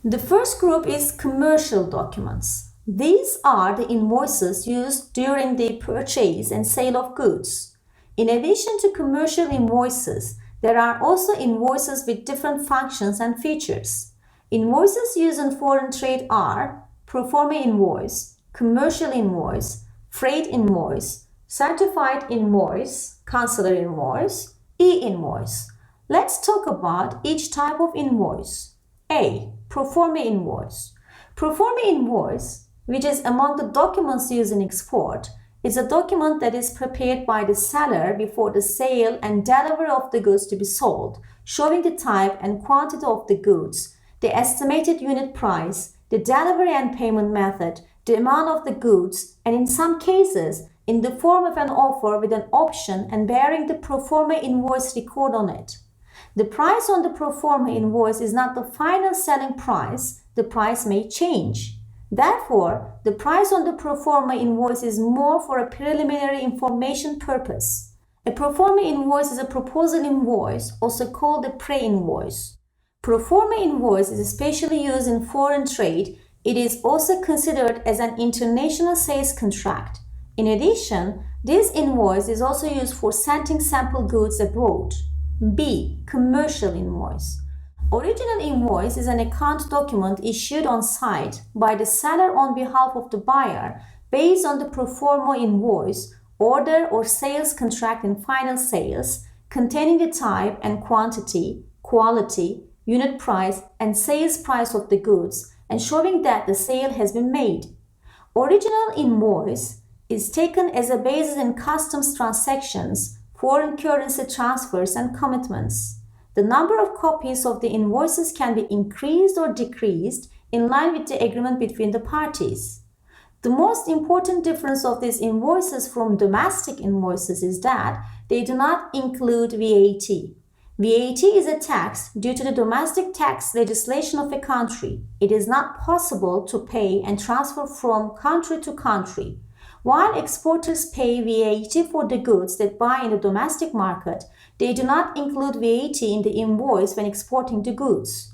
The first group is commercial documents. These are the invoices used during the purchase and sale of goods. In addition to commercial invoices, there are also invoices with different functions and features. Invoices used in foreign trade are pro forma invoice, commercial invoice, freight invoice, certified invoice, consular invoice, e-invoice. Let's talk about each type of invoice. A. Pro forma invoice. Pro forma invoice, which is among the documents used in export, is a document that is prepared by the seller before the sale and delivery of the goods to be sold, showing the type and quantity of the goods, the estimated unit price, the delivery and payment method, the amount of the goods, and in some cases, in the form of an offer with an option and bearing the pro forma invoice record on it. The price on the pro forma invoice is not the final selling price. The price may change. Therefore, the price on the pro forma invoice is more for a preliminary information purpose. A pro forma invoice is a proposal invoice, also called a pre-invoice. Pro forma invoice is especially used in foreign trade. It is also considered as an international sales contract. In addition, this invoice is also used for sending sample goods abroad. B. Commercial invoice. Original invoice is an account document issued on site by the seller on behalf of the buyer based on the pro forma invoice, order or sales contract and final sales, containing the type and quantity, quality, unit price, and sales price of the goods, and showing that the sale has been made. Original invoice is taken as a basis in customs transactions, foreign currency transfers, and commitments. The number of copies of the invoices can be increased or decreased in line with the agreement between the parties. The most important difference of these invoices from domestic invoices is that they do not include VAT. VAT is a tax due to the domestic tax legislation of a country. It is not possible to pay and transfer from country to country. While exporters pay VAT for the goods they buy in the domestic market, they do not include VAT in the invoice when exporting the goods.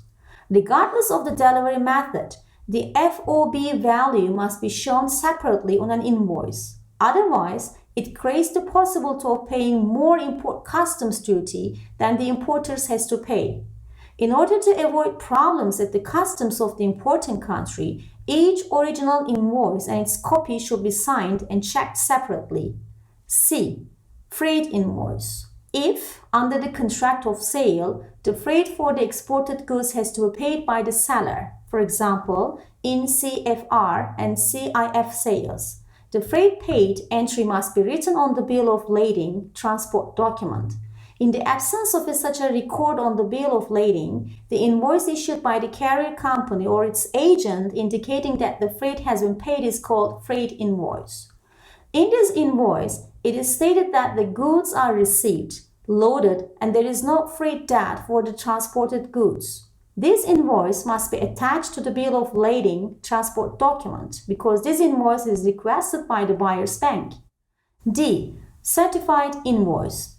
Regardless of the delivery method, the FOB value must be shown separately on an invoice. Otherwise, it creates the possibility of paying more import customs duty than the importers has to pay. In order to avoid problems at the customs of the importing country, each original invoice and its copy should be signed and checked separately. C. Freight invoice. If, under the contract of sale, the freight for the exported goods has to be paid by the seller, for example, in CFR and CIF sales, the freight paid entry must be written on the bill of lading transport document. In the absence of such a record on the bill of lading, the invoice issued by the carrier company or its agent indicating that the freight has been paid is called freight invoice. In this invoice, it is stated that the goods are received, loaded, and there is no freight debt for the transported goods. This invoice must be attached to the bill of lading transport document because this invoice is requested by the buyer's bank. D. Certified invoice.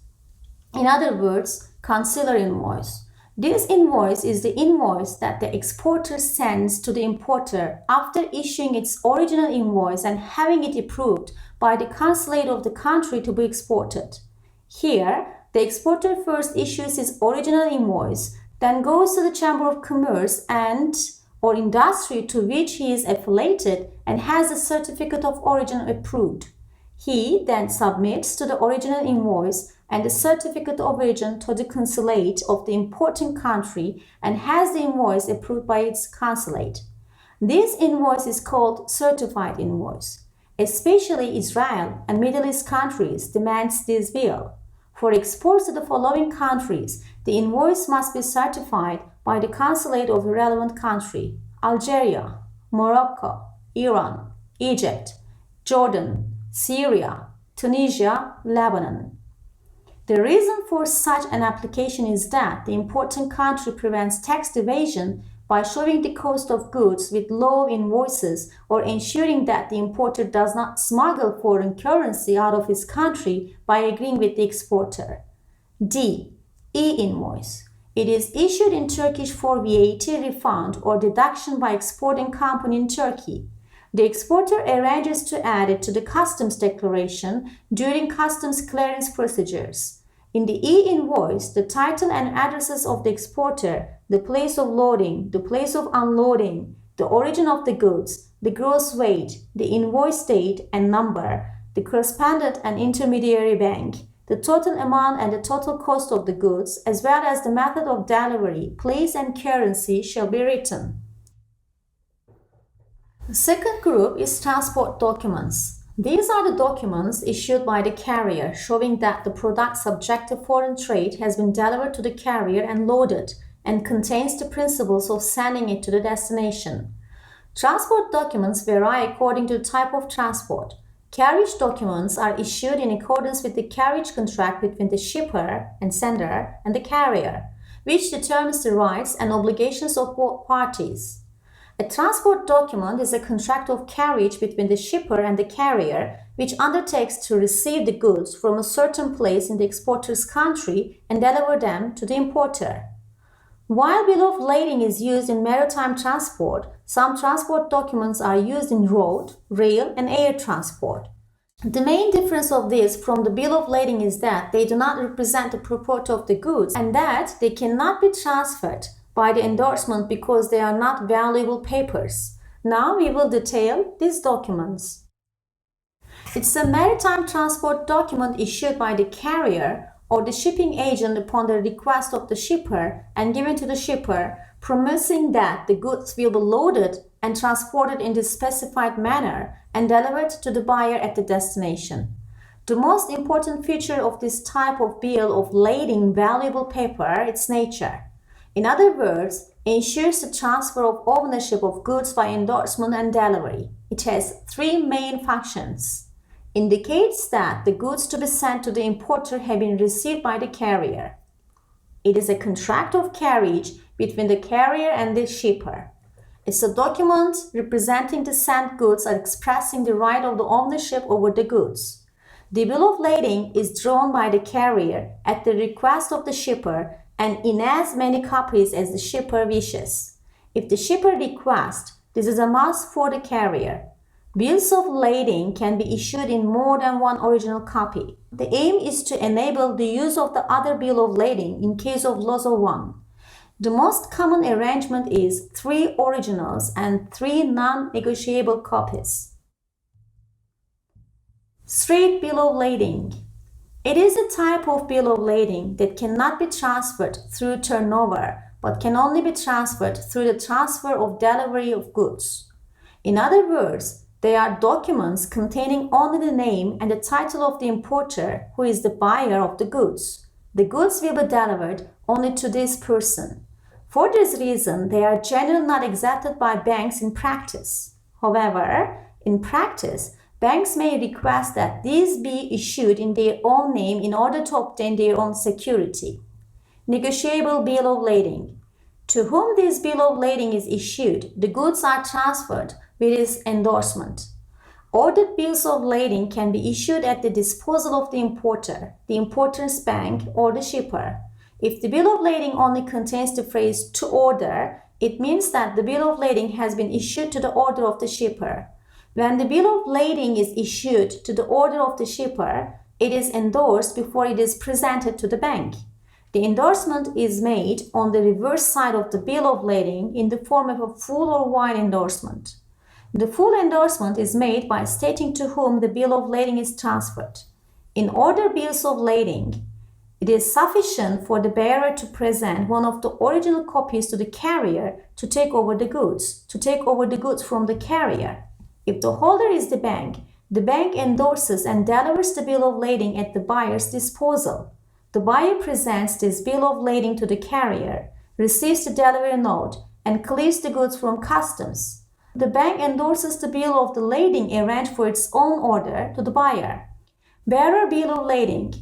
In other words, consular invoice. This invoice is the invoice that the exporter sends to the importer after issuing its original invoice and having it approved by the consulate of the country to be exported. Here, the exporter first issues his original invoice, then goes to the Chamber of Commerce and or industry to which he is affiliated and has the certificate of origin approved. He then submits to the original invoice and the certificate of origin to the consulate of the importing country and has the invoice approved by its consulate. This invoice is called certified invoice. Especially Israel and Middle East countries demands this bill. For exports to the following countries, the invoice must be certified by the consulate of the relevant country: Algeria, Morocco, Iran, Egypt, Jordan, Syria, Tunisia, Lebanon. The reason for such an application is that the importing country prevents tax evasion by showing the cost of goods with low invoices or ensuring that the importer does not smuggle foreign currency out of his country by agreeing with the exporter. D. E-invoice. It is issued in Turkish for VAT refund or deduction by exporting company in Turkey. The exporter arranges to add it to the customs declaration during customs clearance procedures. In the e-invoice, the title and addresses of the exporter, the place of loading, the place of unloading, the origin of the goods, the gross weight, the invoice date and number, the correspondent and intermediary bank, the total amount and the total cost of the goods, as well as the method of delivery, place and currency shall be written. The second group is transport documents. These are the documents issued by the carrier showing that the product subject to foreign trade has been delivered to the carrier and loaded and contains the principles of sending it to the destination. Transport documents vary according to the type of transport. Carriage documents are issued in accordance with the carriage contract between the shipper and sender and the carrier, which determines the rights and obligations of both parties. A transport document is a contract of carriage between the shipper and the carrier, which undertakes to receive the goods from a certain place in the exporter's country and deliver them to the importer. While bill of lading is used in maritime transport, some transport documents are used in road, rail, and air transport. The main difference of this from the bill of lading is that they do not represent the purport of the goods and that they cannot be transferred by the endorsement because they are not valuable papers. Now we will detail these documents. It's a maritime transport document issued by the carrier or the shipping agent upon the request of the shipper and given to the shipper, promising that the goods will be loaded and transported in the specified manner and delivered to the buyer at the destination. The most important feature of this type of bill of lading valuable paper is its nature. In other words, it ensures the transfer of ownership of goods by endorsement and delivery. It has three main functions. Indicates that the goods to be sent to the importer have been received by the carrier. It is a contract of carriage between the carrier and the shipper. It's a document representing the sent goods or expressing the right of the ownership over the goods. The bill of lading is drawn by the carrier at the request of the shipper and in as many copies as the shipper wishes. If the shipper requests, this is a must for the carrier. Bills of lading can be issued in more than one original copy. The aim is to enable the use of the other bill of lading in case of loss of one. The most common arrangement is 3 originals and 3 non-negotiable copies. Straight bill of lading. It is a type of bill of lading that cannot be transferred through turnover but can only be transferred through the transfer of delivery of goods. In other words, they are documents containing only the name and the title of the importer, who is the buyer of the goods. The goods will be delivered only to this person. For this reason, they are generally not accepted by banks in practice. However, in practice, banks may request that these be issued in their own name in order to obtain their own security. Negotiable bill of lading. To whom this bill of lading is issued, the goods are transferred with its endorsement. Ordered bills of lading can be issued at the disposal of the importer's bank, or the shipper. If the bill of lading only contains the phrase "to order," it means that the bill of lading has been issued to the order of the shipper. When the bill of lading is issued to the order of the shipper, it is endorsed before it is presented to the bank. The endorsement is made on the reverse side of the bill of lading in the form of a full or wide endorsement. The full endorsement is made by stating to whom the bill of lading is transferred. In order bills of lading, it is sufficient for the bearer to present one of the original copies to the carrier to take over the goods from the carrier. If the holder is the bank endorses and delivers the bill of lading at the buyer's disposal. The buyer presents this bill of lading to the carrier, receives the delivery note, and clears the goods from customs. The bank endorses the bill of the lading arranged for its own order to the buyer. Bearer bill of lading.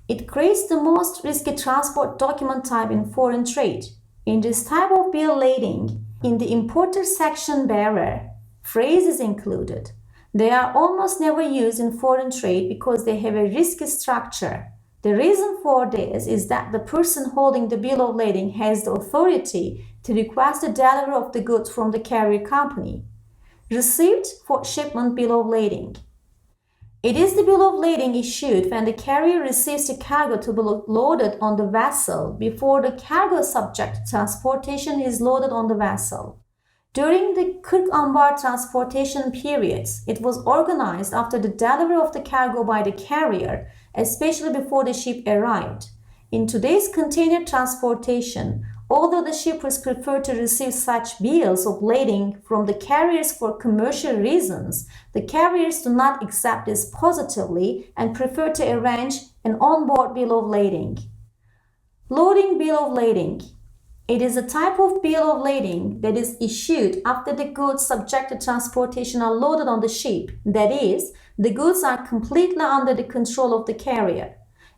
It creates the most risky transport document type in foreign trade. In this type of bill lading, in the importer section bearer, phrase is included. They are almost never used in foreign trade because they have a risky structure. The reason for this is that the person holding the bill of lading has the authority to request the delivery of the goods from the carrier company. Received for shipment bill of lading. It is the bill of lading issued when the carrier receives the cargo to be loaded on the vessel before the cargo subject to transportation is loaded on the vessel. During the Kırk-Ambar transportation periods, it was organized after the delivery of the cargo by the carrier, especially before the ship arrived. In today's container transportation, Although the shippers prefer to receive such bills of lading from the carriers for commercial reasons, the carriers do not accept this positively and prefer to arrange an on-board bill of lading. Loading bill of lading. It is a type of bill of lading that is issued after the goods subject to transportation are loaded on the ship. That is, the goods are completely under the control of the carrier.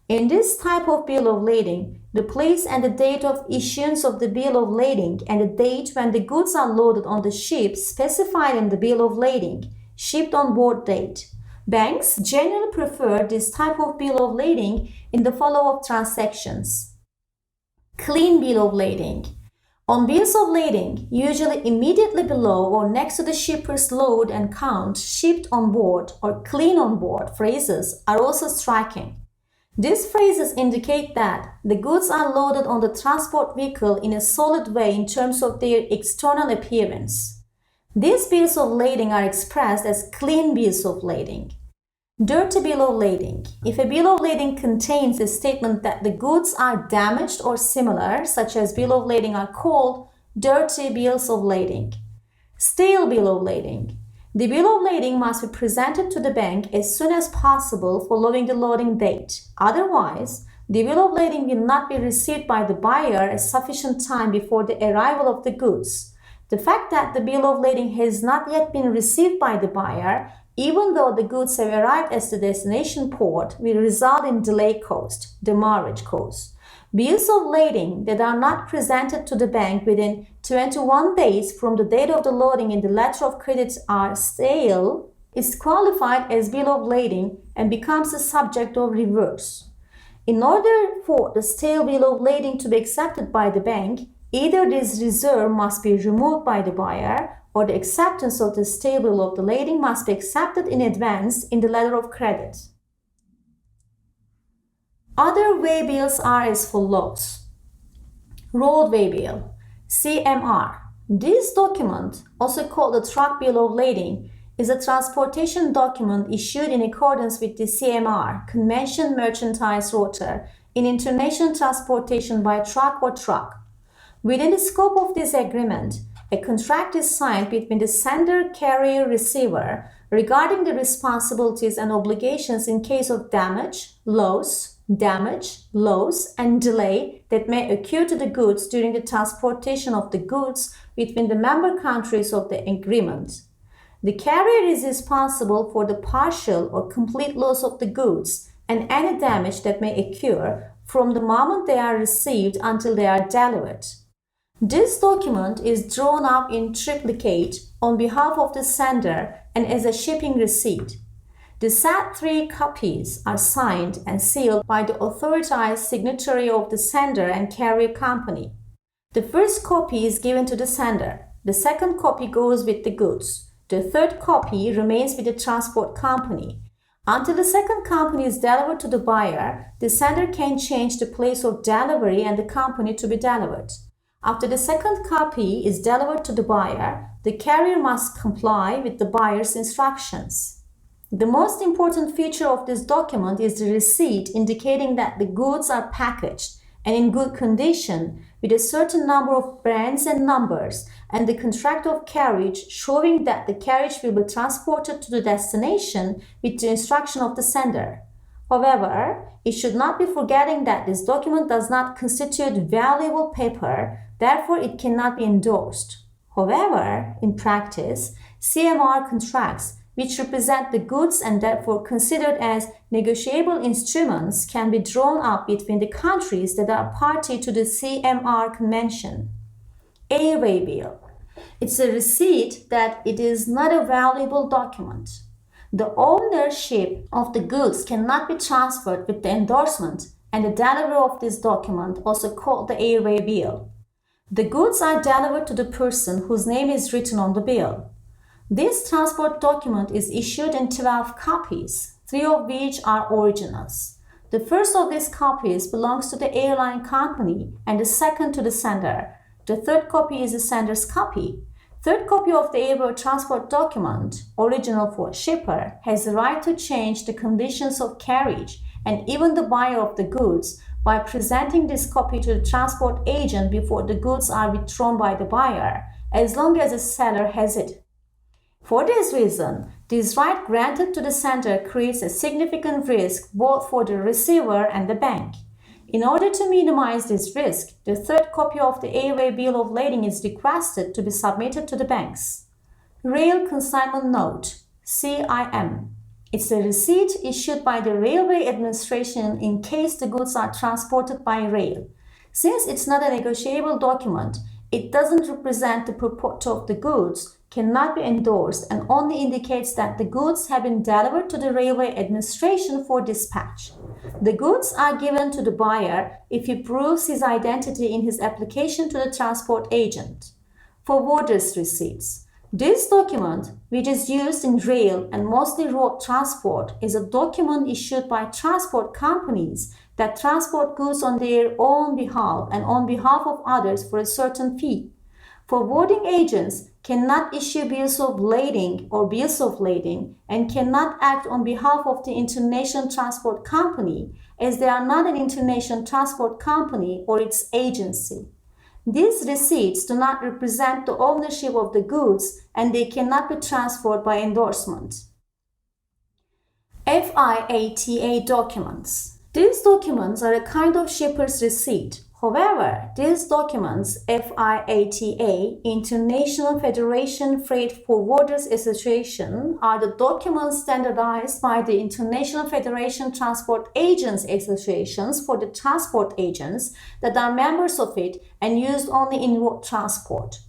In this type of bill of lading, the place and the date of issuance of the bill of lading and the date when the goods are loaded on the ship specified in the bill of lading, shipped on board date. Banks generally prefer this type of bill of lading in the flow of transactions. Clean bill of lading. On bills of lading, usually immediately below or next to the shipper's load and count, shipped on board or clean on board phrases are also striking. These phrases indicate that the goods are loaded on the transport vehicle in a solid way in terms of their external appearance. These bills of lading are expressed as clean bills of lading. Dirty bill of lading. If a bill of lading contains a statement that the goods are damaged or similar, such as bill of lading, are called dirty bills of lading. Stale bill of lading. The bill of lading must be presented to the bank as soon as possible following the loading date. Otherwise, the bill of lading will not be received by the buyer at sufficient time before the arrival of the goods. The fact that the bill of lading has not yet been received by the buyer, even though the goods have arrived at the destination port, will result in delay cost, demurrage cost. Bills of lading that are not presented to the bank within 21 days from the date of the loading in the letter of credit are stale is qualified as bill of lading and becomes the subject of reverse. In order for the stale bill of lading to be accepted by the bank, either this reserve must be removed by the buyer or the acceptance of the stale bill of the lading must be accepted in advance in the letter of credit. Other waybills are as follows. Road waybill, CMR. This document, also called the truck bill of lading, is a transportation document issued in accordance with the CMR, Convention Mercantile Rota, in international transportation by truck or truck. Within the scope of this agreement, a contract is signed between the sender, carrier, receiver regarding the responsibilities and obligations in case of damage, loss, and delay that may occur to the goods during the transportation of the goods between the member countries of the agreement. The carrier is responsible for the partial or complete loss of the goods and any damage that may occur from the moment they are received until they are delivered. This document is drawn up in triplicate on behalf of the sender and as a shipping receipt. The said 3 copies are signed and sealed by the authorized signatory of the sender and carrier company. The first copy is given to the sender. The second copy goes with the goods. The third copy remains with the transport company. Until the second company is delivered to the buyer, the sender can change the place of delivery and the company to be delivered. After the second copy is delivered to the buyer, the carrier must comply with the buyer's instructions. The most important feature of this document is the receipt indicating that the goods are packaged and in good condition with a certain number of brands and numbers, and the contract of carriage showing that the carriage will be transported to the destination with the instruction of the sender. However, it should not be forgetting that this document does not constitute valuable paper, therefore it cannot be endorsed. However, in practice, CMR contracts which represent the goods and therefore considered as negotiable instruments can be drawn up between the countries that are party to the CMR Convention. A waybill. It's a receipt that it is not a valuable document. The ownership of the goods cannot be transferred with the endorsement and the delivery of this document, also called the airway bill. The goods are delivered to the person whose name is written on the bill. This transport document is issued in 12 copies, 3 of which are originals. The first of these copies belongs to the airline company and the second to the sender. The third copy is the sender's copy. Third copy of the airway transport document, original for shipper, has the right to change the conditions of carriage, and even the buyer of the goods by presenting this copy to the transport agent before the goods are withdrawn by the buyer, as long as the seller has it. For this reason, this right granted to the sender creates a significant risk both for the receiver and the bank. In order to minimize this risk, the third copy of the AOA bill of lading is requested to be submitted to the banks. Rail Consignment Note, CIM. It's a receipt issued by the Railway Administration in case the goods are transported by rail. Since it's not a negotiable document, it doesn't represent the purport of the goods, cannot be endorsed, and only indicates that the goods have been delivered to the Railway Administration for dispatch. The goods are given to the buyer if he proves his identity in his application to the transport agent. Forwarder's receipts. This document, which is used in rail and mostly road transport, is a document issued by transport companies that transport goods on their own behalf and on behalf of others for a certain fee. Forwarding agents cannot issue bills of lading or bills of lading and cannot act on behalf of the International Transport Company, as they are not an International Transport Company or its agency. These receipts do not represent the ownership of the goods and they cannot be transferred by endorsement. FIATA documents. These documents are a kind of shipper's receipt. However, these documents, FIATA, International Federation Freight Forwarders Association, are the documents standardized by the International Federation Transport Agents Associations for the transport agents that are members of it and used only in road transport.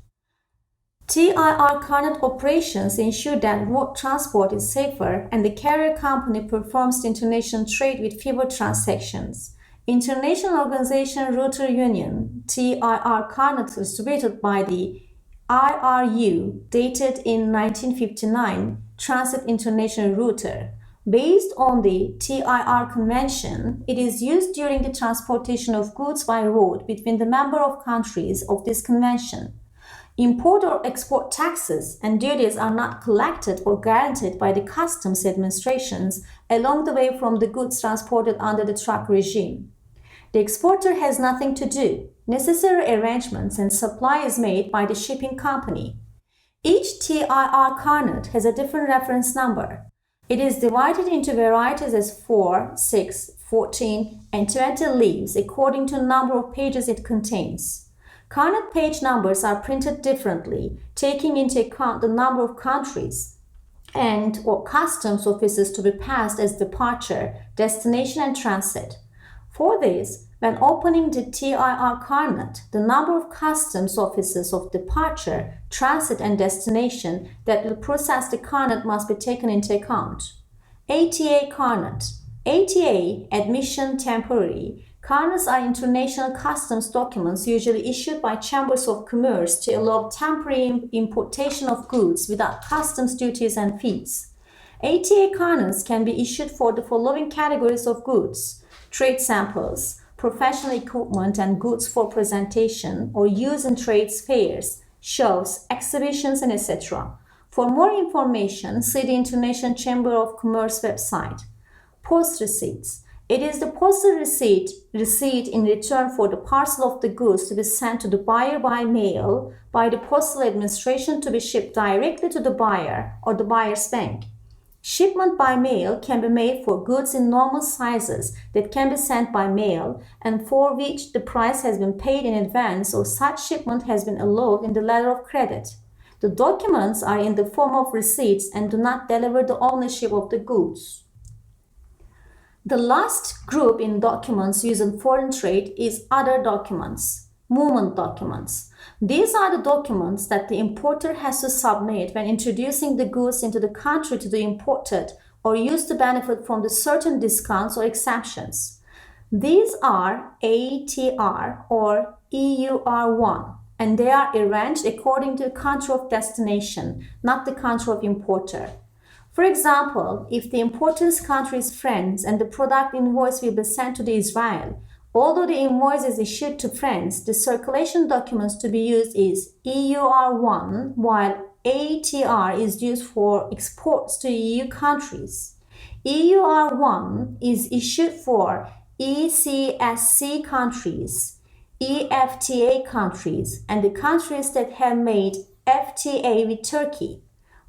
TIR Carnet operations ensure that road transport is safer and the carrier company performs the international trade with fewer transactions. International Organization Router Union, TIR Carnet distributed by the IRU, dated in 1959, Transit International Router. Based on the TIR Convention, it is used during the transportation of goods by road between the member of countries of this convention. Import or export taxes and duties are not collected or guaranteed by the customs administrations along the way from the goods transported under the truck regime. The exporter has nothing to do. Necessary arrangements and supply is made by the shipping company. Each TIR Carnet has a different reference number. It is divided into varieties as 4, 6, 14, and 20 leaves according to the number of pages it contains. Carnet page numbers are printed differently, taking into account the number of countries and or customs offices to be passed as departure, destination, and transit. For this, when opening the TIR Carnet, the number of customs offices of departure, transit, and destination that will process the Carnet must be taken into account. ATA Carnet. ATA, Admission Temporary. Carnets are international customs documents usually issued by chambers of commerce to allow temporary importation of goods without customs duties and fees. ATA carnets can be issued for the following categories of goods: trade samples, professional equipment and goods for presentation or use in trades fairs, shows, exhibitions, and etc. For more information, see the International Chamber of Commerce website. Post receipts. It is the postal receipt in return for the parcel of the goods to be sent to the buyer by mail by the postal administration to be shipped directly to the buyer or the buyer's bank. Shipment by mail can be made for goods in normal sizes that can be sent by mail and for which the price has been paid in advance or such shipment has been allowed in the letter of credit. The documents are in the form of receipts and do not deliver the ownership of the goods. The last group in documents used in foreign trade is other documents, movement documents. These are the documents that the importer has to submit when introducing the goods into the country to the imported or used to benefit from the certain discounts or exemptions. These are ATR or EUR1 and they are arranged according to the country of destination, not the country of importer. For example, if the importer's country is France and the product invoice will be sent to Israel, although the invoice is issued to France, the circulation documents to be used is EUR1, while ATR is used for exports to EU countries. EUR1 is issued for ECSC countries, EFTA countries, and the countries that have made FTA with Turkey.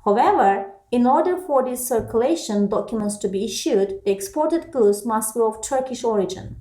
However, in order for these circulation documents to be issued, the exported goods must be of Turkish origin.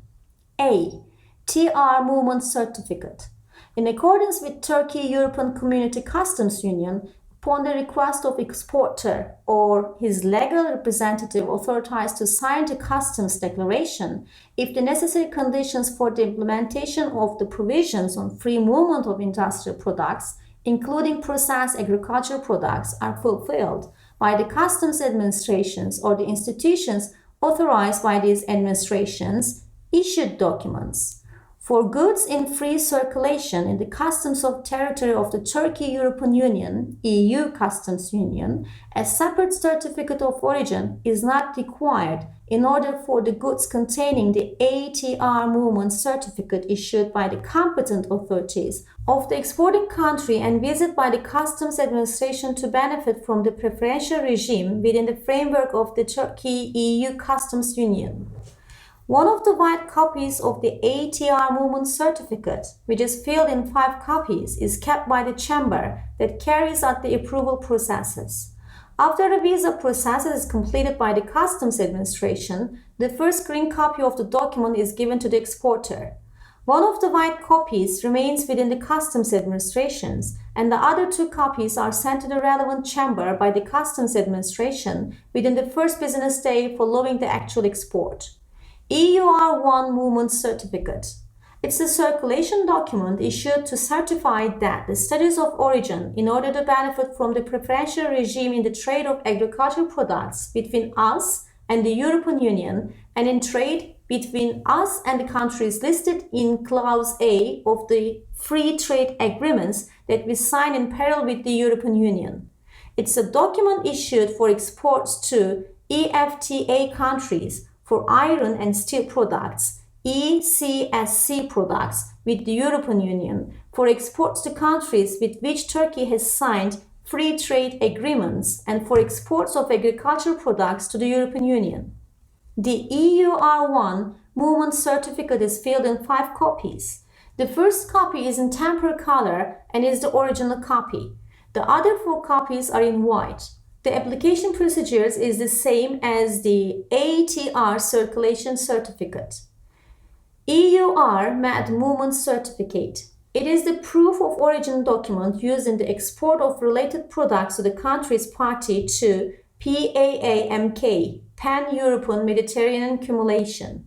A. TR Movement Certificate. In accordance with Turkey-European Community Customs Union, upon the request of exporter or his legal representative authorized to sign the customs declaration, if the necessary conditions for the implementation of the provisions on free movement of industrial products, including processed agricultural products, are fulfilled by the customs administrations or the institutions authorized by these administrations, issued documents. For goods in free circulation in the customs of territory of the Turkey-European Union, EU Customs Union, a separate certificate of origin is not required in order for the goods containing the ATR movement certificate issued by the competent authorities of the exporting country and visited by the customs administration to benefit from the preferential regime within the framework of the Turkey-EU Customs Union. One of the white copies of the ATR movement certificate, which is filled in 5 copies, is kept by the chamber that carries out the approval processes. After the visa process is completed by the customs administration, the first green copy of the document is given to the exporter. One of the white copies remains within the customs administrations, and the other 2 copies are sent to the relevant chamber by the customs administration within the first business day following the actual export. EUR1 Movement Certificate. It's a circulation document issued to certify that the status of origin in order to benefit from the preferential regime in the trade of agricultural products between us and the European Union and in trade between us and the countries listed in Clause A of the Free Trade Agreements that we sign in parallel with the European Union. It's a document issued for exports to EFTA countries for iron and steel products, ECSC products with the European Union, for exports to countries with which Turkey has signed free trade agreements, and for exports of agricultural products to the European Union. The EUR1 movement certificate is filled in 5 copies. The first copy is in temper color and is the original copy. The other 4 copies are in white. The application procedures is the same as the ATR circulation certificate. EUR Med Movement Certificate. It is the proof of origin document used in the export of related products to the country's party to PAAMK, Pan-European Mediterranean Cumulation.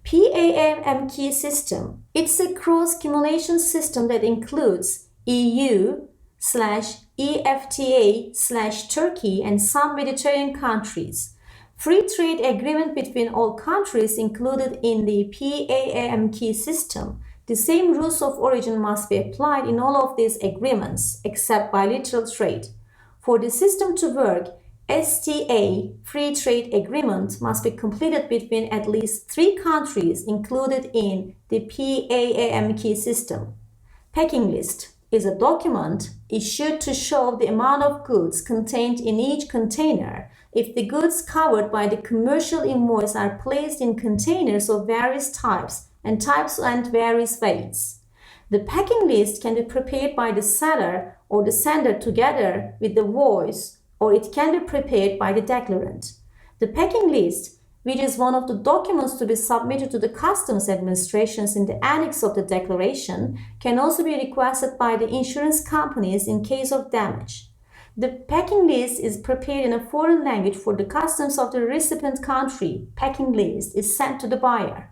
PAAMK system. It's a cross-cumulation system that includes EU/EFTA/Turkey and some Mediterranean countries. Free trade agreement between all countries included in the PAAMK system. The same rules of origin must be applied in all of these agreements, except bilateral trade. For the system to work, STA, Free Trade Agreement, must be completed between at least 3 countries included in the PAAMK system. Packing list is a document issued to show the amount of goods contained in each container if the goods covered by the commercial invoice are placed in containers of various types and various weights. The packing list can be prepared by the seller or the sender together with the voice, or it can be prepared by the declarant. The packing list, which is one of the documents to be submitted to the customs administrations in the annex of the declaration, can also be requested by the insurance companies in case of damage. The packing list is prepared in a foreign language for the customs of the recipient country. Packing list is sent to the buyer.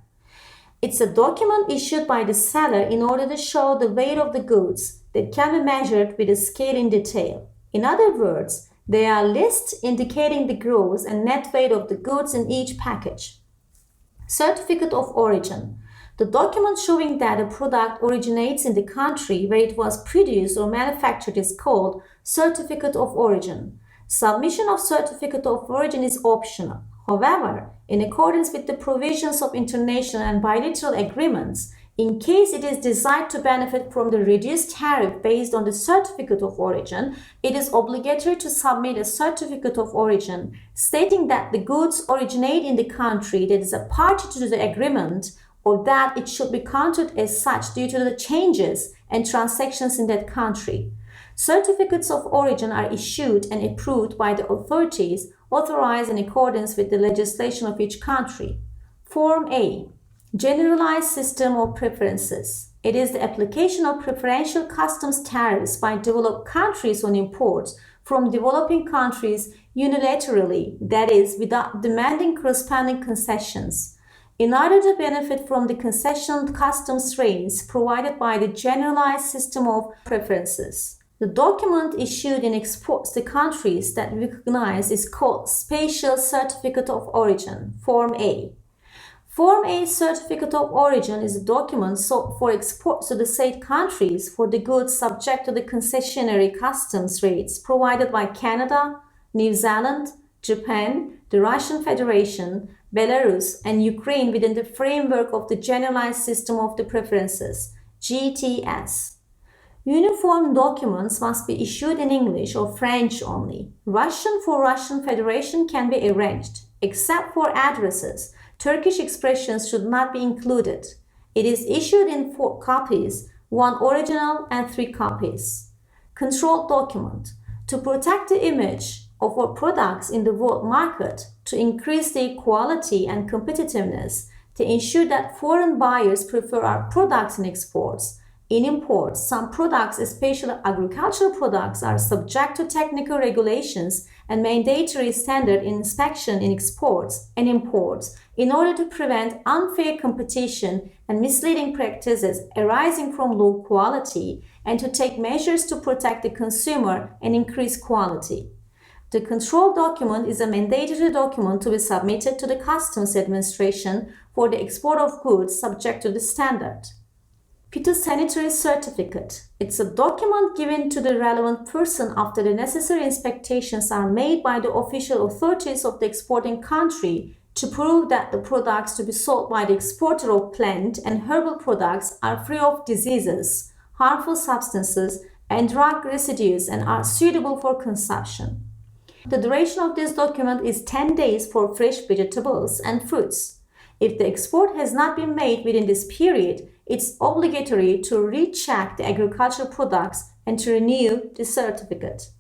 It's a document issued by the seller in order to show the weight of the goods that can be measured with a scale in detail. In other words, they are lists indicating the gross and net weight of the goods in each package. Certificate of origin. The document showing that a product originates in the country where it was produced or manufactured is called certificate of origin. Submission of certificate of origin is optional. However, in accordance with the provisions of international and bilateral agreements, In case it is desired to benefit from the reduced tariff based on the certificate of origin, it is obligatory to submit a certificate of origin stating that the goods originate in the country that is a party to the agreement, or that it should be counted as such due to the changes and transactions in that country. Certificates of origin are issued and approved by the authorities authorized in accordance with the legislation of each country. Form A. Generalized system of preferences. It is the application of preferential customs tariffs by developed countries on imports from developing countries unilaterally, that is, without demanding corresponding concessions, in order to benefit from the concessional customs rates provided by the generalized system of preferences. The document issued in exports to countries that recognize is called Spatial Certificate of Origin, Form A. Form A Certificate of Origin is a document sought for exports to the said countries for the goods subject to the concessionary customs rates provided by Canada, New Zealand, Japan, the Russian Federation, Belarus, and Ukraine within the framework of the Generalized System of the Preferences, GTS. Uniform documents must be issued in English or French only. Russian for Russian Federation can be arranged, except for addresses. Turkish expressions should not be included. It is issued in 4 copies, 1 original and 3 copies. Controlled document. To protect the image of our products in the world market, to increase their quality and competitiveness, to ensure that foreign buyers prefer our products in exports. In imports, some products, especially agricultural products, are subject to technical regulations and mandatory standard inspection in exports and imports in order to prevent unfair competition and misleading practices arising from low quality, and to take measures to protect the consumer and increase quality. The control document is a mandatory document to be submitted to the Customs Administration for the export of goods subject to the standard. Phytosanitary certificate. It's a document given to the relevant person after the necessary inspections are made by the official authorities of the exporting country to prove that the products to be sold by the exporter of plant and herbal products are free of diseases, harmful substances, and drug residues and are suitable for consumption. The duration of this document is 10 days for fresh vegetables and fruits. If the export has not been made within this period, it's obligatory to recheck the agricultural products and to renew the certificate.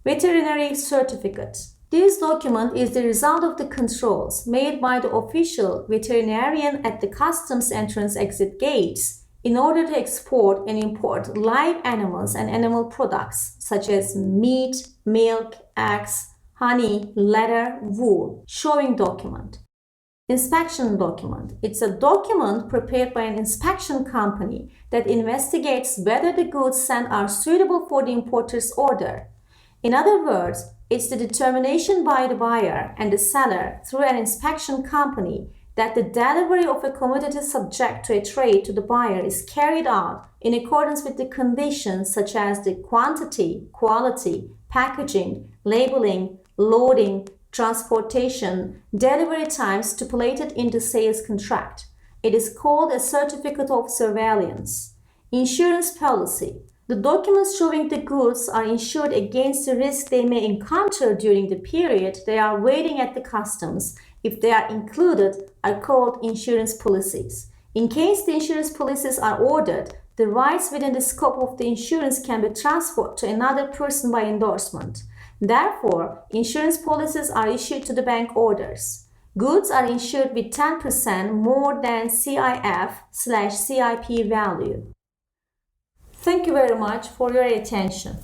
Veterinary certificate. This document is the result of the controls made by the official veterinarian at the customs entrance exit gates in order to export and import live animals and animal products such as meat, milk, eggs, honey, leather, wool. Showing document. Inspection document. It's a document prepared by an inspection company that investigates whether the goods sent are suitable for the importer's order. In other words, it's the determination by the buyer and the seller through an inspection company that the delivery of a commodity subject to a trade to the buyer is carried out in accordance with the conditions such as the quantity, quality, packaging, labeling, loading, transportation, delivery times stipulated in the sales contract. It is called a certificate of surveillance. Insurance policy. The documents showing the goods are insured against the risk they may encounter during the period they are waiting at the customs. If they are included, are called insurance policies. In case the insurance policies are ordered, the rights within the scope of the insurance can be transferred to another person by endorsement. Therefore, insurance policies are issued to the bank orders. Goods are insured with 10% more than CIF/CIP value. Thank you very much for your attention.